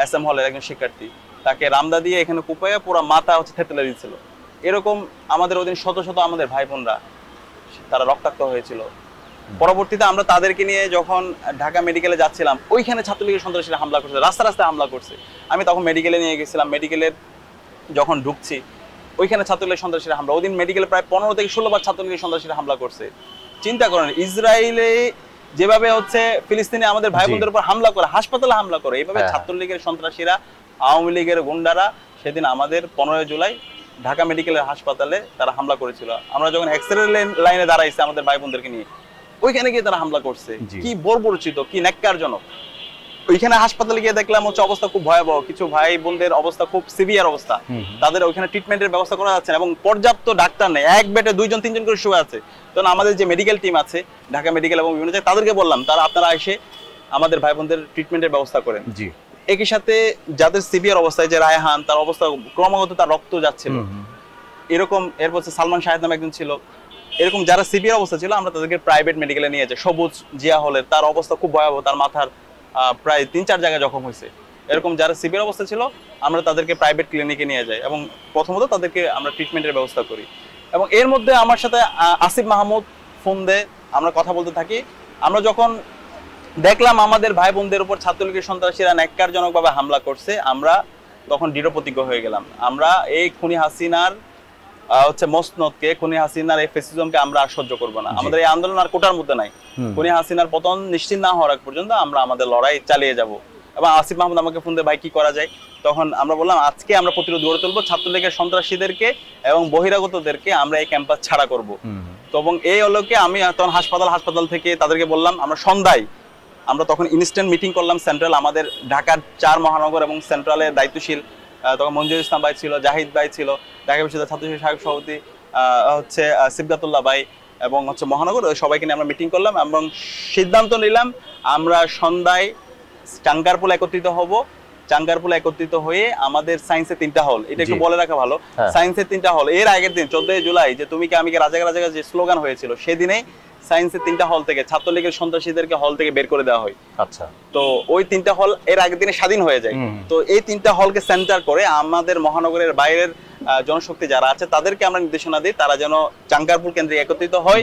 এসএম হলের একজন শিক্ষার্থী তাকে রামদা দিয়ে এখানে কুপায়ে পুরো মাথা হচ্ছে থেতলে দিয়েছিল এরকম আমাদের ওদিন শত শত আমাদের ভাই বোনরা তারা রক্তাক্ত হয়েছিল পরবর্তীতে আমরা তাদেরকে নিয়ে যখন ঢাকা মেডিকেলে যাচ্ছিলাম ওইখানে ছাত্রলীগের সন্ত্রাসীরা হামলা করছে রাস্তায় হামলা করছে আমি তখন মেডিকেলে নিয়ে গেছিলাম মেডিকেলের যখন ঢুকছি ওইখানে ছাত্রলীগের সন্ত্রাসীরা হামলা ওইদিন মেডিকেলে প্রায় 15 থেকে 16 বার ছাত্রলীগের সন্ত্রাসীরা হামলা করছে চিন্তা করেন ইসরায়েলে যেভাবে হচ্ছে ফিলিস্তিনে আমাদের ভাই বোনদের উপর হামলা করে হাসপাতালে হামলা করে এইভাবে ছাত্রলীগের সন্ত্রাসীরা আওয়ামী লীগের গুন্ডারা সেদিন আমাদের 15 জুলাই ঢাকা মেডিকেলের হাসপাতালে তারা হামলা করেছিল আমরা যখন এক্সরে লাইনে দাঁড়াইছি আমাদের ভাই বোনদেরকে নিয়ে ওইখানে গিয়ে তারা হামলা করছে কি বর্বরচিত কি ন্যাক্কারজনক ওইখানে হাসপাতালে গিয়ে দেখলাম হচ্ছে অবস্থা খুব ভয়াবহ কিছু ভাই বোনদের অবস্থা খুব সিভিয়ার অবস্থা তাদের ওইখানে ট্রিটমেন্টের ব্যবস্থা করা যাচ্ছে না এবং পর্যাপ্ত ডাক্তার নেই এক বেডে 2 জন 3 জন করে শুয়ে আছে তখন আমাদের যে মেডিকেল টিম আছে ঢাকা মেডিকেল এবং বিভিন্ন জায়গায় তাদেরকে বললাম তারা আপনারা এসে আমাদের ভাই বোনদের ট্রিটমেন্টের ব্যবস্থা করেন একই সাথে যাদের সিভিয়ার অবস্থায় যে রায়হান তার অবস্থা ক্রমাগত তার রক্ত যাচ্ছিল এরকম এরপর সালমান শাহেদ নামে একজন ছিল এরকম যারা সিভিয়ার অবস্থা ছিল আমরা তাদেরকে প্রাইভেট মেডিকেলে নিয়ে যাই সবুজ জিয়া হলের তার অবস্থা খুব ভয়াবহ তার মাথার প্রায় 3-4 জায়গায় জখম হয়েছে এরকম যারা সিভিয়ার অবস্থা ছিল আমরা তাদেরকে প্রাইভেট ক্লিনিকে নিয়ে যাই এবং প্রথমত তাদেরকে আমরা ট্রিটমেন্টের ব্যবস্থা করি এবং এর মধ্যে আমার সাথে আসিফ মাহমুদ ফোন দেয় আমরা কথা বলতে থাকি আমরা যখন দেখলাম আমাদের ভাই বোনদের উপর ছাত্রলীগের সন্ত্রাসীরা ন্যাক্কারজনকভাবে হামলা করছে আমরা তখন দৃঢ় প্রতিজ্ঞ হয়ে গেলাম আমরা এই খুনি হাসিনার হচ্ছে মসনদকে খুনি হাসিনার এই ফ্যাসিজমকে আমরা আর সহ্য করব না আমাদের এই আন্দোলন আর কোটার মধ্যে নাই খুনি হাসিনার পতন নিশ্চিত না হওয়ার আগ পর্যন্ত আমরা আমাদের লড়াই চালিয়ে যাব এবং আসিফ মাহমুদ আমাকে ফোন দিয়ে ভাই কি করা যায় তখন আমরা বললাম আজকে আমরা প্রতিরোধ গড়ে তুলবো ছাত্রলীগের সন্ত্রাসীদেরকে এবং বহিরাগতদেরকে আমরা এই ক্যাম্পাস ছাড়া করব তো এবং এই আলোকে আমি তখন হাসপাতাল থেকে তাদেরকে বললাম আমরা সন্ধ্যায় আমরা তখন ইনস্ট্যান্ট মিটিং করলাম সেন্ট্রাল, আমাদের ঢাকার 4 মহানগর এবং সেন্ট্রালের দায়িত্বশীল তখন মঞ্জুর ইসলাম ভাই ছিল, জাহিদ ভাই ছিল, ঢাকা বিশ্ববিদ্যালয় ছাত্র সহায়ক সভাপতি হচ্ছে সিবগাতুল্লাহ ভাই এবং হচ্ছে মহানগর, সবাইকে নিয়ে আমরা মিটিং করলাম এবং সিদ্ধান্ত নিলাম আমরা সন্ধ্যায় চাঙ্গারপুল একত্রিত হব। চাঙ্গারপুল একত্রিত হয়ে আমাদের সায়েন্সের 3টা হল, এটা একটু বলে রাখা ভালো, সায়েন্সের 3টা হল। এর আগের দিন 14 জুলাই যে তুমি কি আমি কি রাজাকার রাজাকার যে স্লোগান হয়েছিল, সেদিনেই সায়েন্সের 3টা হল থেকে ছাত্রলীগের সন্ত্রাসীদেরকে হল থেকে বের করে দেওয়া হয়। আচ্ছা, তো ওই 3টা হল এর আগের দিনে স্বাধীন হয়ে যায়। তো এই 3টা হলকে সেন্টার করে আমাদের মহানগরের বাইরের জনশক্তি যারা আছে তাদেরকে আমরা নির্দেশনা দিই তারা যেন চাঙ্গারপুল কেন্দ্রে একত্রিত হয়।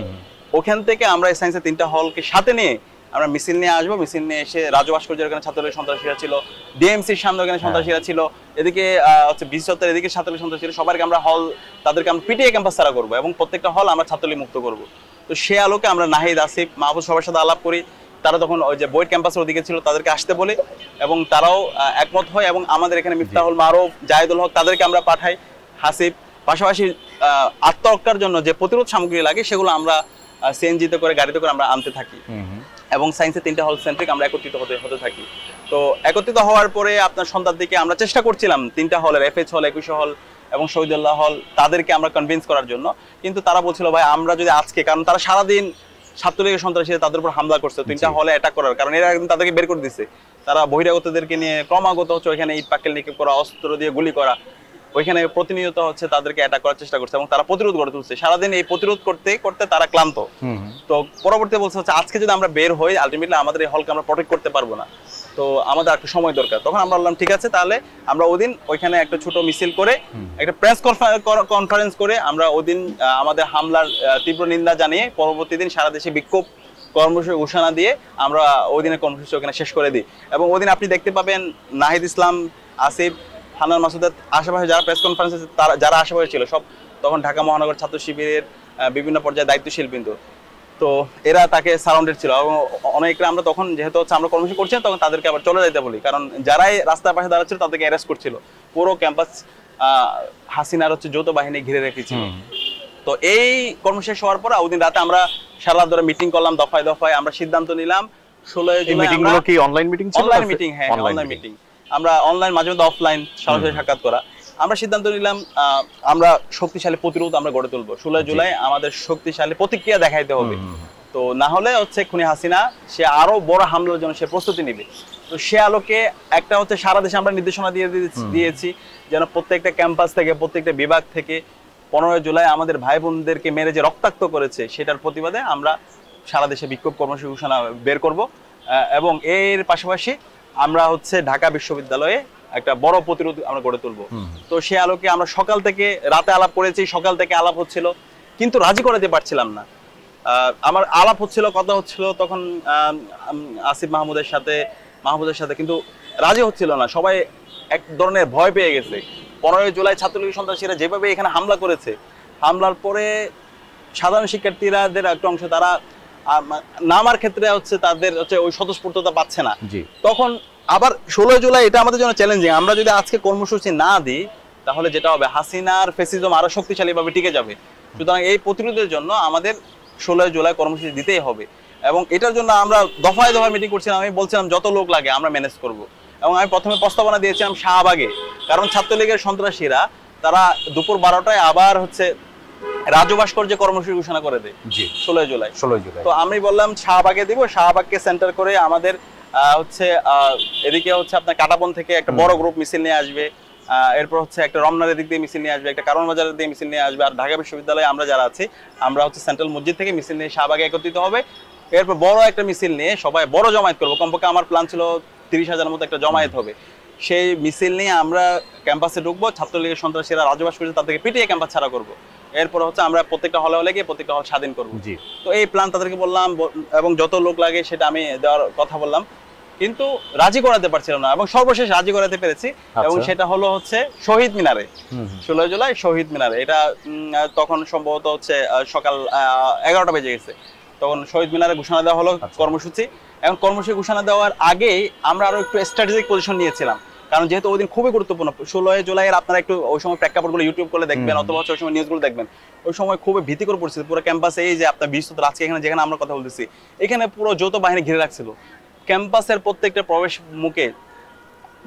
ওখান থেকে আমরা এই সায়েন্সের 3টা হলকে সাথে নিয়ে আমরা মিছিল নিয়ে আসবো। মিছিল নিয়ে এসে রাজু ভাস্কর্যের ওখানে ছাত্রলীগের সন্ত্রাসীরা ছিল, ডিএমসির সামনে ওখানে সন্ত্রাসীরা ছিল, এদিকে হচ্ছে বিশ্বত্তর এদিকে ছাত্রলীগ সন্ত্রাসী ছিল, সবাইকে আমরা হল তাদেরকে আমরা পিটিএ ক্যাম্পাস ছাড়া করবো এবং প্রত্যেকটা হল আমরা ছাত্রলীগ মুক্ত করবো। তো সে আলোকে আমরা নাহিদ, আসিফ, মাহবুব সবার সাথে আলাপ করি। তারা তখন ওই যে বয়েড ক্যাম্পাসের ওদিকে ছিল তাদেরকে আসতে বলি এবং তারাও একমত হয় এবং আমাদের এখানে মিফতাহুল মারুফ, জাহিদুল হক তাদেরকে আমরা পাঠাই, হাসিব। পাশাপাশি আত্মরক্ষার জন্য যে প্রতিরোধ সামগ্রী লাগে সেগুলো আমরা সিএনজিতে করে গাড়িতে করে আমরা আনতে থাকি এবং সায়েন্সের 3টা হল সেন্ট্রিক আমরা একত্রিত হতে থাকি। তো একত্রিত হওয়ার পরে আপনার সন্ধ্যার দিকে আমরা চেষ্টা করছিলাম 3টা হলের এফএইচ হল, 21 হল এবং শহীদুল্লাহ হল তাদেরকে আমরা কনভিন্স করার জন্য, কিন্তু তারা বলছিল ভাই আমরা যদি আজকে, কারণ তারা সারাদিন ছাত্রলীগের সন্ত্রাসীরা তাদের উপর হামলা করছে 3টা হলে অ্যাটাক করার কারণ এরা একদিন তাদেরকে বের করে দিচ্ছে। তারা বহিরাগতদেরকে নিয়ে ক্রমাগত হচ্ছে ওইখানে ইট পাক্কেল নিক্ষেপ করা, অস্ত্র দিয়ে গুলি করা, ওইখানে প্রতিনিয়ত হচ্ছে তাদেরকে অ্যাটাক করার চেষ্টা করছে এবং তারা প্রতিরোধ গড়ে তুলছে। সারাদিন এই প্রতিরোধ করতে করতে তারা ক্লান্ত। তো পরবর্তী বলছে হচ্ছে আজকে যদি আমরা বের হই আলটিমেটলি আমাদের এই হলকে আমরা প্রোটেক্ট করতে পারবো না, তো আমাদের একটু সময় দরকার। তখন আমরা বললাম ঠিক আছে, তাহলে আমরা ওদিন ওইখানে একটা ছোট মিছিল করে একটা প্রেস কনফারেন্স করে আমরা ওদিন আমাদের হামলার তীব্র নিন্দা জানিয়ে পরবর্তী দিন সারা দেশে বিক্ষোভ কর্মসূচি ঘোষণা দিয়ে আমরা ওই দিনের কর্মসূচি ওখানে শেষ করে দিই। এবং ওই দিন আপনি দেখতে পাবেন নাহিদ ইসলাম, আসিফ, হান্নান মাসুদের আশেপাশে যারা প্রেস কনফারেন্সে যারা আশেপাশে ছিল সব তখন ঢাকা মহানগর ছাত্র শিবিরের বিভিন্ন পর্যায়ে দায়িত্বশীল বিন্দু, তো এরা তাকে সারাউন্ডেড ছিল এবং অনেকরা আমরা তখন যেহেতু হচ্ছে আমরা কর্মসূচি করছি তখন তাদেরকে আবার চলে যেতে বলি, কারণ যারাই রাস্তার পাশে দাঁড়াচ্ছিল তাদেরকে অ্যারেস্ট করছিল। পুরো ক্যাম্পাস হাসিনার হচ্ছে যৌথ বাহিনী ঘিরে রেখেছিল। তো এই কর্মশেষ হওয়ার পর ওই দিন রাতে আমরা সারা রাত ধরে মিটিং করলাম, দফায় দফায় আমরা সিদ্ধান্ত নিলাম 16 জুলাই মিটিংগুলো কি অনলাইন মিটিং ছিল? অনলাইন মিটিং, হ্যাঁ অনলাইন মিটিং, আমরা অনলাইন মাঝে মধ্যে অফলাইন সরাসরি সাক্ষাৎ করা। আমরা সিদ্ধান্ত নিলাম আমরা শক্তিশালী প্রতিরোধ আমরা গড়ে তুলবো। 16 জুলাই আমাদের শক্তিশালী প্রতিক্রিয়া দেখাইতে হবে, তো না হলে হচ্ছে খুনি হাসিনা সে আরো বড় হামলার জন্য সে প্রস্তুতি নেবে। তো সে আলোকে একটা হচ্ছে সারা দেশে আমরা নির্দেশনা দিয়েছি যেন প্রত্যেকটা ক্যাম্পাস থেকে প্রত্যেকটা বিভাগ থেকে 15 জুলাই আমাদের ভাই বোনদেরকে মেরে যে রক্তাক্ত করেছে সেটার প্রতিবাদে আমরা সারা দেশে বিক্ষোভ কর্মসূচি ঘোষণা বের করব এবং এর পাশাপাশি আমরা হচ্ছে ঢাকা বিশ্ববিদ্যালয়ে একটা বড় প্রতিরোধ আমরা গড়ে তুলবো। তো সে আলোকে আমরা সকাল থেকে রাতে আলাপ করেছি, সকাল থেকে আলাপ হচ্ছিল কিন্তু রাজি করাতে পারছিলাম না। আমার আলাপ হচ্ছিল, কথা হচ্ছিল তখন আসিফ মাহমুদের সাথে কিন্তু রাজি হচ্ছিল না, সবাই এক ধরনের ভয় পেয়ে গেছে। 15 জুলাই ছাত্রলীগ সন্ত্রাসীরা যেভাবে এখানে হামলা করেছে, হামলার পরে সাধারণ শিক্ষার্থীদের একটা অংশ তারা নামার ক্ষেত্রে হচ্ছে তাদের হচ্ছে ওই স্বতঃস্ফূর্ততা পাচ্ছে না। তখন আবার 16 জুলাই এটা আমাদের জন্য চ্যালেঞ্জিং, আমরা যদি আজকে কর্মসূচি না দিই তাহলে যেটা হবে হাসিনার ফ্যাসিজম আরো শক্তিশালীভাবে টিকে যাবে। সুতরাং এই প্রতিরোধের জন্য আমাদের 16 জুলাই কর্মসূচি দিতেই হবে এবং এটার জন্য আমরা দফায় দফায় মিটিং করছিলাম। আমি বলছিলাম যত লোক লাগে আমরা ম্যানেজ করব এবং আমি প্রথমে প্রস্তাবনা দিয়েছিলাম শাহবাগে, কারণ ছাত্রলীগের সন্ত্রাসীরা তারা দুপুর 12টায় আবার হচ্ছে রাজু ভাস্কর্যে কর্মসূচি ঘোষণা করে দেয় 16 জুলাই। তো আমি বললাম শাহবাগে দিব, শাহবাগকে সেন্টার করে আমাদের হচ্ছে এদিকে হচ্ছে আপনার কাটাবন থেকে একটা বড় গ্রুপ মিছিল নিয়ে আসবে, এরপর হচ্ছে একটা রমনার দিক দিয়ে মিছিল নিয়ে আসবে, একটা কারণ বাজারের দিয়ে মিছিল নিয়ে আসবে, আর ঢাকা বিশ্ববিদ্যালয়ে আমরা যারা আছি আমরা হচ্ছে সেন্ট্রাল মসজিদ থেকে মিছিল নিয়ে শাহবাগে একত্রিত হবে। এরপর বড় একটা মিছিল নিয়ে সবাই বড় জমায়েত করবো, কমপক্ষে আমার প্ল্যান ছিল 30,000-এর মতো একটা জমায়েত হবে। সেই মিছিল নিয়ে আমরা ক্যাম্পাসে ঢুকবো, ছাত্রলীগের সন্ত্রাসীরা রাজবাস করেছে তাদেরকে পিটিয়ে ক্যাম্পাস ছাড়া করবো। এরপর হচ্ছে আমরা প্রত্যেকটা হলে গিয়ে প্রত্যেকটা হল স্বাধীন করবো। তো এই প্ল্যান তাদেরকে বললাম এবং যত লোক লাগে সেটা আমি দেওয়ার কথা বললাম, কিন্তু রাজি করাতে পারছিল না এবং সর্বশেষ রাজি করাতে পেরেছি এবং সেটা হলো হচ্ছে শহীদ মিনারে। 16 জুলাই শহীদ মিনারে, এটা তখন সম্ভবত হচ্ছে সকাল 11টা বেজে গেছে, তখন শহীদ মিনারে ঘোষণা দেওয়া হলো কর্মসূচি। এবং কর্মসূচি ঘোষণা দেওয়ার আগেই আমরা আরো একটু স্ট্র্যাটেজিক পজিশন নিয়েছিলাম, কারণ যেহেতু ওই দিন খুবই গুরুত্বপূর্ণ। 16 জুলাইয়ের আপনারা একটু ওই সময় প্রেক্ষাপটগুলো ইউটিউব করে দেখবেন অথবা ওই সময় নিউজগুলো দেখবেন। ওই সময় খুবই ভীতিকর পরিস্থিতি পুরো ক্যাম্পাসে। এই যে আপনার বিশ্বত আজকে এখানে যেখানে আমরা কথা বলতেছি, এখানে পুরো যৌথ বাহিনী ঘিরে রাখছিল ক্যাম্পাসের প্রত্যেকটা প্রবেশ মুখে।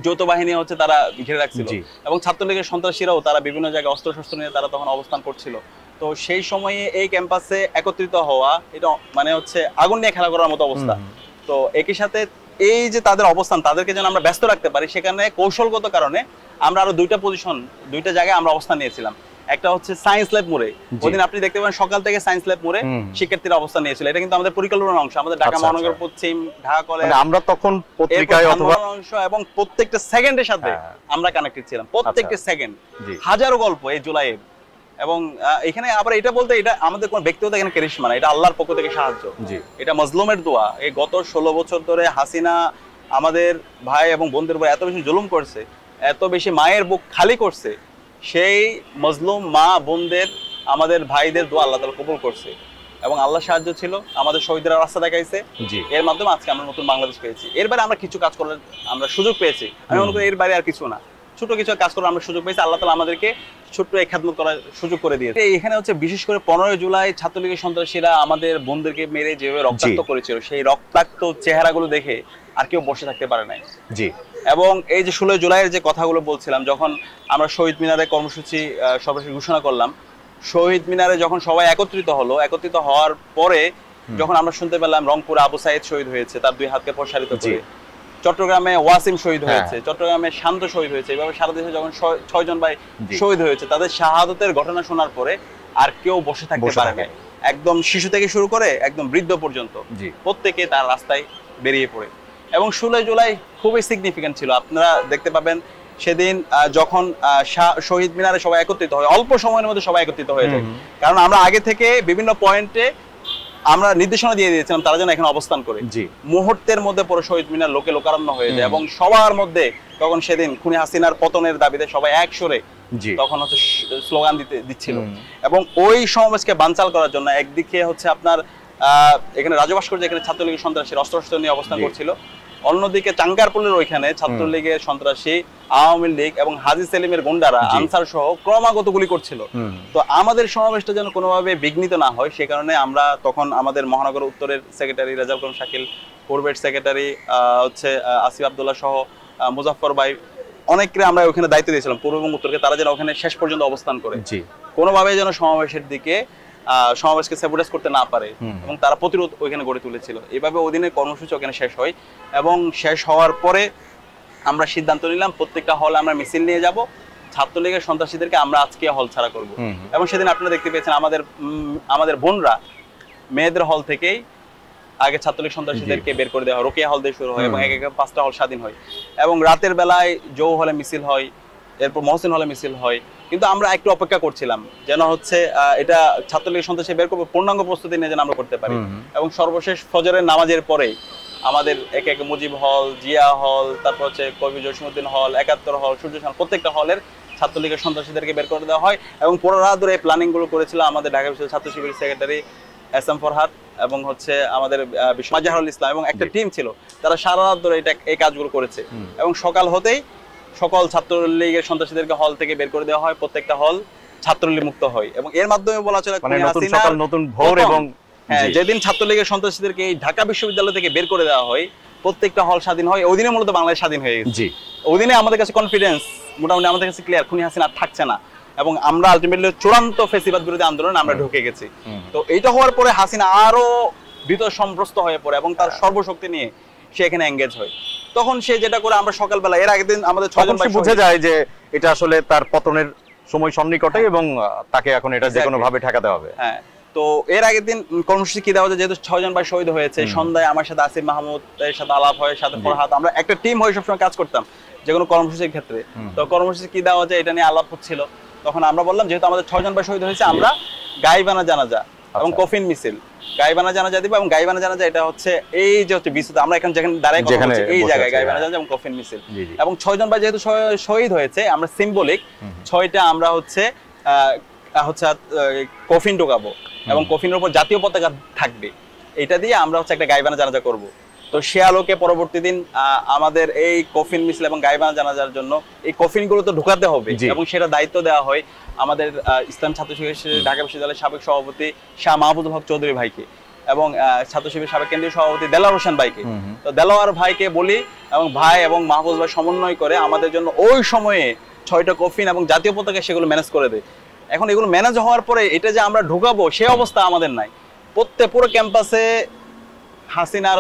যৌথ বাহিনী হচ্ছে তারা ঘিরে রাখছিল এবং ছাত্রলীগের সন্ত্রাসীরাও তারা বিভিন্ন জায়গায় অস্ত্রশস্ত্র নিয়ে তারা তখন অবস্থান করছিল। তো সেই সময়ে এই ক্যাম্পাসে একত্রিত হওয়া এটা মানে হচ্ছে আগুন নিয়ে খেলা করার মতো অবস্থা। তো একই সাথে এই যে তাদের অবস্থান, তাদেরকে যেন আমরা ব্যস্ত রাখতে পারি, সেখানে কৌশলগত কারণে আমরা আরো দুইটা জায়গায় আমরা অবস্থান নিয়েছিলাম। একটা হচ্ছে সায়েন্স ল্যাব মোড়ে, ওদিন আপনি দেখতে পাবেন সকাল থেকে সায়েন্স ল্যাব মোড়ে শিক্ষার্থীরা অবস্থান নিয়েছিল। এটা কিন্তু আমাদের পরিকল্পনার অংশ, আমাদের ঢাকা মহানগর পশ্চিম, ঢাকা কলেজ, আমরা তখন পত্রিকায় অথবা অংশ এবং প্রত্যেকটা সেকেন্ডের সাথে আমরা কানেক্টেড ছিলাম। প্রত্যেকটা সেকেন্ড হাজারো গল্প এই জুলাইয়ের। এবং এখানে আবার এটা বলতে এটা আমাদের কোনো ব্যক্তিগত এখানে কারিশমা না, এটা আল্লাহর পক্ষ থেকে সাহায্য, এটা মজলুমের দোয়া। এই গত 16 বছর ধরে হাসিনা আমাদের ভাই এবং বোনদের উপর এত বেশি জুলুম করছে, এত বেশি মায়ের বুক খালি করছে, সেই মজলুম মা বোনদের আমাদের ভাইদের দোয়া আল্লাহ তাআলা কবুল করছে এবং আল্লাহ সাহায্য ছিল, আমাদের শহীদরা রাস্তা দেখাইছে। এর মাধ্যমে আজকে আমরা নতুন বাংলাদেশ পেয়েছি। এর বাইরে আমরা কিছু কাজ করার আমরা সুযোগ পেয়েছি, আমি মনে করি এর বাইরে আর কিছু না, ছোট কিছু কাজ করার আমরা সুযোগ পেয়েছি। আল্লাহ তাআলা আমাদেরকে ছোট্ট এক খেদমত করার সুযোগ করে দিয়েছে। এখানে হচ্ছে বিশেষ করে 15 জুলাই ছাত্রলীগের সন্ত্রাসীরা আমাদের বোনদেরকে মেরে যেভাবে রক্তাক্ত করেছিল, সেই রক্তাক্ত চেহারাগুলো দেখে আর কেউ বসে থাকতে পারে নাই। এবং এই যে 16 জুলাইয়ের যে কথাগুলো বলছিলাম, যখন আমরা শহীদ মিনারে কর্মসূচি সর্বশেষ ঘোষণা করলাম, শহীদ মিনারে যখন সবাই একত্রিত হওয়ার পরে যখন আমরা শুনতে পেলাম রংপুরে আবু সাইদ শহীদ হয়েছে, তার 2 হাতকে প্রসারিত করে, চট্টগ্রামে ওয়াসিম শহীদ হয়েছে, চট্টগ্রামে শান্ত শহীদ হয়েছে, এভাবে সারা দেশে যখন 6 জন ভাই শহীদ হয়েছে, তাদের শাহাদতের ঘটনা শোনার পরে আর কেউ বসে থাকতে পারে না। একদম শিশু থেকে শুরু করে একদম বৃদ্ধ পর্যন্ত প্রত্যেকে তার রাস্তায় বেরিয়ে পড়ে। এবং 16 জুলাই খুবই সিগনিফিকেন্ট ছিল। আপনারা দেখতে পাবেন সেদিন যখন শহীদ মিনারে সবাই একত্রিত হয়, অল্প সময়ের মধ্যে সবাই একত্রিত হয়ে যায়, কারণ আমরা আগে থেকে বিভিন্ন পয়েন্টে আমরা নির্দেশনা দিয়ে দিয়েছিলাম তারা যেন এখানে অবস্থান করে। মুহূর্তের মধ্যে পুরো শহীদ মিনার লোকে লোকারণ্য হয়ে যায় এবং সবার মধ্যে তখন সেদিন খুনি হাসিনার পতনের দাবিতে সবাই এক সুরে তখন হচ্ছে স্লোগান দিচ্ছিল। এবং ওই সমাবেশকে বানচাল করার জন্য একদিকে হচ্ছে আপনার এখানে রাজভাস্কর যেখানে ছাত্রলীগের সন্ত্রাসী অস্ত্র নিয়ে অবস্থান করছিল, অন্যদিকে চাঙ্গারপুলের ওইখানে ছাত্রলীগের সন্ত্রাসী, আওয়ামী লীগ এবং হাজী সেলিমের গুন্ডারা আনসার সহ ক্রমাগত গুলি করছিল। তো আমাদের সমাবেশটা যেন কোনোভাবে বিঘ্নিত না হয়, সে কারণে আমরা তখন আমাদের মহানগর উত্তরের সেক্রেটারি রেজাউল করিম শাকিল, পূর্বের সেক্রেটারি হচ্ছে আসিফ আব্দুল্লাহ সহ মুজাফফর ভাই, অনেককে আমরা ওখানে দায়িত্ব দিয়েছিলাম পূর্ব এবং উত্তরকে, তারা যেন ওখানে শেষ পর্যন্ত অবস্থান করে কোনোভাবে যেন সমাবেশের দিকে সমাবেশকে স্যাবোটাজ করতে না পারে এবং তারা প্রতিরোধ ওইখানে গড়ে তুলেছিল। এইভাবে ওই দিনের কর্মসূচি ওখানে শেষ হয় এবং শেষ হওয়ার পরে আমরা সিদ্ধান্ত নিলাম প্রত্যেকটা হলে আমরা মিছিল নিয়ে যাব, ছাত্রলীগের সন্ত্রাসীদেরকে আমরা আজকে হল ছাড়া করব। এবং সেদিন আপনারা দেখতে পেয়েছেন আমাদের বোনরা মেয়েদের হল থেকেই আগে ছাত্রলীগ সন্ত্রাসীদেরকে বের করে দেওয়া হয়, রোকেয়া হল দিয়ে শুরু হয় এবং এক 5টা হল স্বাধীন হয় এবং রাতের বেলায় জৌ হলে মিছিল হয়, এরপর মহসিন হলে মিছিল হয়। কিন্তু আমরা একটু অপেক্ষা করছিলাম যেন হচ্ছে এটা ছাত্রলীগ সন্ত্রাসী বের করবে পূর্ণাঙ্গ প্রস্তুতি নিয়ে যেন আমরা করতে পারি। এবং সর্বশেষ ফজরের নামাজের পরে আমাদের এক মুজিব হল, জিয়া হল, তারপর হচ্ছে কবি জসিমউদ্দিন হল, 71 হল, সূর্য হল, প্রত্যেকটা হলের ছাত্রলীগের সন্ত্রাসীদেরকে বের করে দেওয়া হয়। এবং পুরো রাত ধরে এই প্ল্যানিং গুলো করেছিল আমাদের ঢাকা বিশ্ববিদ্যালয় ছাত্র শিবিরের সেক্রেটারি এস.এম. ফরহাদ এবং হচ্ছে আমাদের মাজহারুল ইসলাম এবং একটা টিম ছিল, তারা সারা রাত ধরে এই কাজগুলো করেছে। এবং সকাল হতেই সকল ছাত্রলীগের সন্ত্রাসীদেরকে হল থেকে বের করে দেওয়া হয়, প্রত্যেকটা হল ছাত্রলীগ মুক্ত হয়। এবং এর মাধ্যমে বলা চলে নতুন ভোর এবং যেদিন ছাত্রলীগের সন্ত্রাসীদেরকে এই ঢাকা বিশ্ববিদ্যালয় থেকে বের করে দেওয়া হয়, প্রত্যেকটা হল স্বাধীন হয়, ওই দিনে মূলত বাংলাদেশ স্বাধীন হয়ে গেছে। ওই দিনে আমাদের কাছে কনফিডেন্স মোটামুটি আমাদের কাছে ক্লিয়ার, খুনি হাসিনা থাকছে না এবং আমরা আলটিমেটলি চূড়ান্ত ফ্যাসিবাদ বিরোধী আন্দোলনে আমরা ঢুকে গেছি। তো এইটা হওয়ার পরে হাসিনা আরো ভীত সম্ভ্রস্ত হয়ে পড়ে এবং তার সর্বশক্তি নিয়ে সে এখানে এঙ্গেজ হয়। তখন সে যেটা করে আমরা সকালবেলা এর আগের দিন আমাদের 6 জন ভাই বুঝে যায় যে এটা আসলে তার পতনের সময় সন্নিকটে এবং তাকে এখন এটা যে কোনো ভাবে ঠেকাতে হবে। হ্যাঁ, তো এর আগের দিন কর্মসূচি কি দেওয়া যায়, যেহেতু 6 জন ভাই শহীদ হয়েছে, সন্ধ্যায় আমার সাথে আসিফ মাহমুদ এর সাথে আলাপ হয়, সাথে ফরহাদ, আমরা একটা টিম হয়ে সবসময় কাজ করতাম যে কোনো কর্মসূচির ক্ষেত্রে। তো কর্মসূচি কি দেওয়া যায় এটা নিয়ে আলাপ হচ্ছিল। তখন আমরা বললাম যেহেতু আমাদের 6 জন ভাই শহীদ হয়েছে, আমরা গাইবানা জানাজা এবং কফিন মিছিল, গাইবানা জানাজা দিব। এবং গাইবানা জানাজা এটা হচ্ছে এই যে হচ্ছে বিশুদ্ধ আমরা এখন যেখানে দাঁড়াই কথা বলছি এই জায়গায় গাইবানা জানাজা এবং কফিন মিছিল। এবং 6 জন ভাই যেহেতু শহীদ হয়েছে, আমরা সিম্বলিক 6টা আমরা হচ্ছে কফিন ঢোকাবো এবং কফিনের উপর জাতীয় পতাকা থাকবে, এটা দিয়ে আমরা হচ্ছে একটা গাইবানা জানাজা করব। তো তো সে আলোকে পরবর্তী দিন আমাদের এই কফিন মিছিল এবং গাইবানা জানাজার জন্য এই কফিনগুলো তো ঢুকাতে হবে এবং সেটা দায়িত্ব দেওয়া হয় আমাদের ইসলাম ছাত্র শিবির ঢাকা বিশ্ববিদ্যালয়ের সাবেক সভাপতি শাহ মাহবুবুল হক চৌধুরী ভাইকে এবং ছাত্র শিবির সাবেক কেন্দ্রীয় সভাপতি দেলোয়ার হোসেন ভাইকে। তো দেলোয়ার ভাইকে বলি এবং ভাই এবং মাহবুব ভাই সমন্বয় করে আমাদের জন্য ওই সময়ে 6টা কফিন এবং জাতীয় পতাকা সেগুলো ম্যানেজ করে দেয়। এখন এগুলো ম্যানেজ হওয়ার পরে এটা যে আমরা ঢুকাবো সে অবস্থা আমাদের নাই। পুরো ক্যাম্পাসে হাসিনার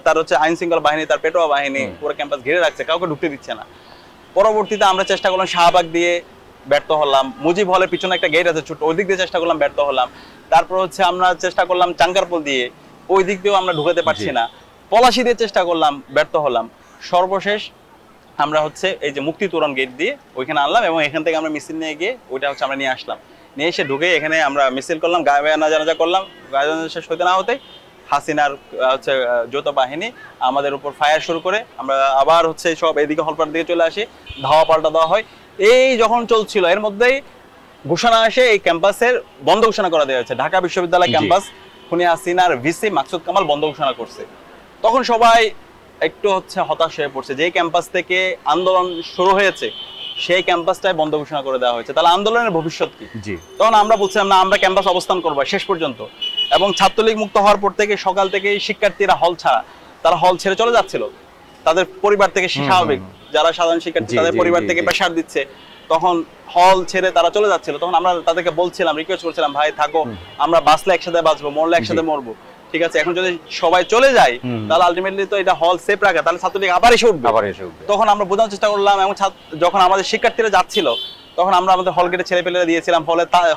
তার আইন শৃঙ্খলা বাহিনী, তার পেটোয়া বাহিনী পুরো ক্যাম্পাস ঘিরে রাখছে, কাউকে ঢুকতে দিচ্ছে না। পরবর্তীতে আমরা চেষ্টা করলাম শাহবাগ দিয়ে, ব্যর্থ হলাম। মুজিব হলের পিছনে একটা গেট আছে ছোট, ওই দিক দিয়ে চেষ্টা করলাম, ব্যর্থ হলাম। তারপর আমরা চেষ্টা করলাম চাঙ্কারপোল দিয়ে, ওই দিক দিয়েও আমরা ঢুকাতে পারছি না। পলাশি দিয়ে চেষ্টা করলাম, ব্যর্থ হলাম। সর্বশেষ আমরা এই যে মুক্তি তোরণ গেট দিয়ে ওইখানে আনলাম এবং এখান থেকে আমরা মিছিল নিয়ে গিয়ে ওইটা আমরা নিয়ে আসলাম। নিয়ে এসে ঢুকে এখানে আমরা মিছিল করলাম, গায়বানা জানাজা করলাম। গায়বানা শেষ হইতে না হতে হাসিনার যৌথ বাহিনী আমাদের উপর ফায়ার শুরু করে। আমরা আবার সব এদিকে হলপাড়ার দিকে চলে আসি, ধাওয়া পাল্টা দেওয়া হয়। এই যখন চলছিল এর মধ্যেই ঘোষণা আসে এই ক্যাম্পাসের বন্ধ ঘোষণা করা দেওয়া হয়েছে। ঢাকা বিশ্ববিদ্যালয় ক্যাম্পাস খুনি হাসিনার ভিসি মাকসুদ কামাল বন্ধ ঘোষণা করছে। তখন সবাই একটু হতাশ হয়ে পড়ছে যে ক্যাম্পাস থেকে আন্দোলন শুরু হয়েছে সেই ক্যাম্পাসটাই বন্ধ ঘোষণা করে দেওয়া হয়েছে, তাহলে আন্দোলনের ভবিষ্যৎ কি? তখন আমরা বলছিলাম না, আমরা ক্যাম্পাস অবস্থান করবো শেষ পর্যন্ত। এবং ছাত্রলীগ মুক্ত হওয়ার পর থেকে সকাল থেকে শিক্ষার্থীরা হল ছাড়া, তারা হল ছেড়ে চলে যাচ্ছিল তাদের পরিবার থেকে। স্বাভাবিক, যারা সাধারণ শিক্ষার্থী তাদের পরিবার থেকে প্রেসার দিচ্ছে, তখন হল ছেড়ে তারা চলে যাচ্ছিল। তখন আমরা তাদেরকে বলছিলাম, রিকোয়েস্ট করছিলাম, ভাই থাকো, আমরা বাঁচলে একসাথে বাঁচবো, মরলে একসাথে মরবো, ঠিক আছে? এখন যদি সবাই চলে যায় তাহলে আলটিমেটলি তো এটা হল সেফ রাখা, তাহলে ছাত্রলীগ আবার এসে উঠবে। তখন আমরা বোঝানোর চেষ্টা করলাম এবং যখন আমাদের শিক্ষার্থীরা যাচ্ছিল তখন আমরা আমাদের হল গেটে ছেলে পেলে দিয়েছিলাম,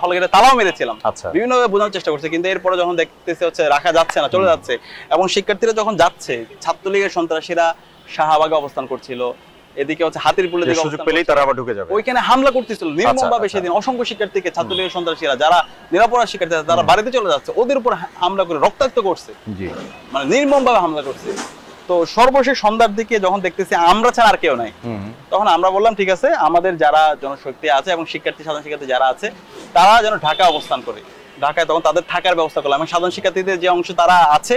হল গেটে তালাও মেরেছিলাম, বিভিন্নভাবে বোঝানোর চেষ্টা করছে। কিন্তু এরপরে যখন দেখতেছে রাখা যাচ্ছে না, চলে যাচ্ছে, এবং শিক্ষার্থীরা যখন যাচ্ছে, ছাত্রলীগের সন্ত্রাসীরা শাহবাগে অবস্থান করছিল, এদিকে হাতিরপুলের দিকে সুযোগ পেলেই তারা আবার ঢুকে যাবে, ওইখানে হামলা করতেছিল নির্মমভাবে। সেদিন অসংখ্য শিক্ষার্থীকে ছাত্রলীগের সন্ত্রাসীরা, যারা নিরাপরাধ শিক্ষার্থী তারা বাড়িতে চলে যাচ্ছে, ওদের উপর হামলা করে রক্তাক্ত করছে, মানে নির্মমভাবে হামলা করছে। তো সর্বশেষ সন্ধ্যার দিকে যখন দেখতেছি আমরা ছাড়া আর কেউ নাই, তখন আমরা বললাম ঠিক আছে, আমাদের যারা জনশক্তি আছে এবং সাধারণ শিক্ষার্থী যারা আছে তারা যেন ঢাকা অবস্থান করে। ঢাকায় তখন তাদের থাকার ব্যবস্থা করলাম এবং সাধারণ শিক্ষার্থীদের যে অংশ তারা আছে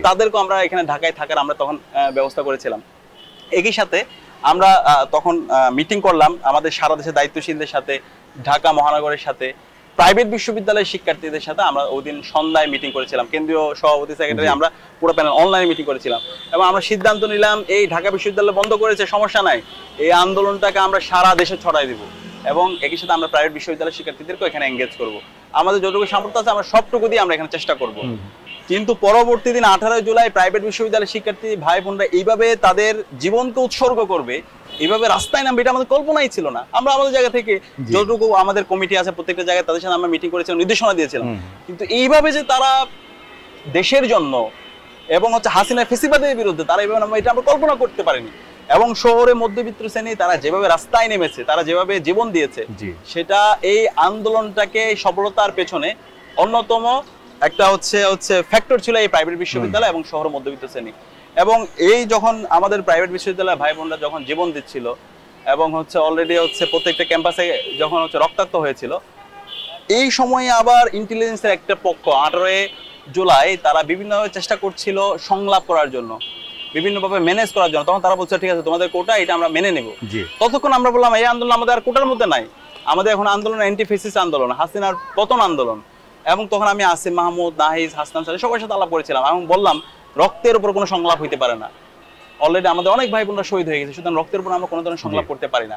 তাদেরকে আমরা এখানে ঢাকায় থাকার আমরা তখন ব্যবস্থা করেছিলাম। একই সাথে আমরা তখন মিটিং করলাম আমাদের সারা দেশের দায়িত্বশীলদের সাথে, ঢাকা মহানগরের সাথে, প্রাইভেট বিশ্ববিদ্যালয়ের শিক্ষার্থীদের সাথে। আমরা ওই দিন সন্ধ্যায় মিটিং করেছিলাম, কেন্দ্রীয় সভাপতি সেক্রেটারি, আমরা পুরো প্যানেল অনলাইনে মিটিং করেছিলাম এবং আমরা সিদ্ধান্ত নিলাম এই ঢাকা বিশ্ববিদ্যালয় বন্ধ করেছে, সমস্যা নাই, এই আন্দোলনটাকে আমরা সারা দেশে ছড়াই দিব এবং একই সাথে আমরা প্রাইভেট বিশ্ববিদ্যালয়ের শিক্ষার্থীদেরকেও এখানে এঙ্গেজ করব। আমাদের যতটুকু সামর্থ্য আছে আমরা সবটুকু দিয়ে আমরা এখানে চেষ্টা করব। কিন্তু পরবর্তী দিন 18 জুলাই প্রাইভেট বিশ্ববিদ্যালয়ের শিক্ষার্থী ভাই বোনরা এইভাবে তাদের জীবনকে উৎসর্গ করবে, এইভাবে রাস্তায় নামবে, এটা আমাদের কল্পনাই ছিল না। আমরা আমাদের জায়গা থেকে যতটুকু আমাদের কমিটি আছে প্রত্যেকটা জায়গায় তাদের সাথে আমরা মিটিং করেছিলাম, নির্দেশনা দিয়েছিলাম, কিন্তু এইভাবে যে তারা দেশের জন্য এবং হাসিনার ফেসিবাদের বিরুদ্ধে তারা এইভাবে এটা আমরা কল্পনা করতে পারিনি। এবং শহরে মধ্যবিত্ত শ্রেণী তারা যেভাবে রাস্তায় নেমেছে, তারা যেভাবে জীবন দিয়েছে, সেটা এই আন্দোলনটাকে সফলতার পেছনে অন্যতম একটা ফ্যাক্টর ছিল এই প্রাইভেট বিশ্ববিদ্যালয় এবং শহর মধ্যবিত্ত শ্রেণী। এবং এই যখন আমাদের প্রাইভেট বিশ্ববিদ্যালয়ের ভাই বোনরা যখন জীবন দিচ্ছিল এবং অলরেডি প্রত্যেকটা ক্যাম্পাসে যখন রক্তাক্ত হয়েছিল, এই সময়ে আবার ইন্টেলিজেন্সের একটা পক্ষ 18 জুলাই তারা বিভিন্নভাবে চেষ্টা করছিল সংলাপ করার জন্য, বিভিন্নভাবে ম্যানেজ করার জন্য। তখন তারা বলছে ঠিক আছে তোমাদের কোটা এটা আমরা মেনে নেব। ততক্ষণ আমরা বললাম এই আন্দোলন আমাদের আর কোটার মধ্যে নাই, আমাদের এখন আন্দোলন অ্যান্টি ফ্যাসিস্ট আন্দোলন, হাসিনার পতন আন্দোলন। এবং তখন আমি আসিম মাহমুদ, নাহিদ, হাসনান স্যার সবার সাথে আলাপ করেছিলাম এবং বললাম রক্তের উপর কোনো সংলাপ হইতে পারে না, অলরেডি আমাদের অনেক ভাই বোনরা শহীদ হয়ে গেছে, সুতরাং রক্তের উপর আমরা কোনো ধরনের সংলাপ করতে পারি না।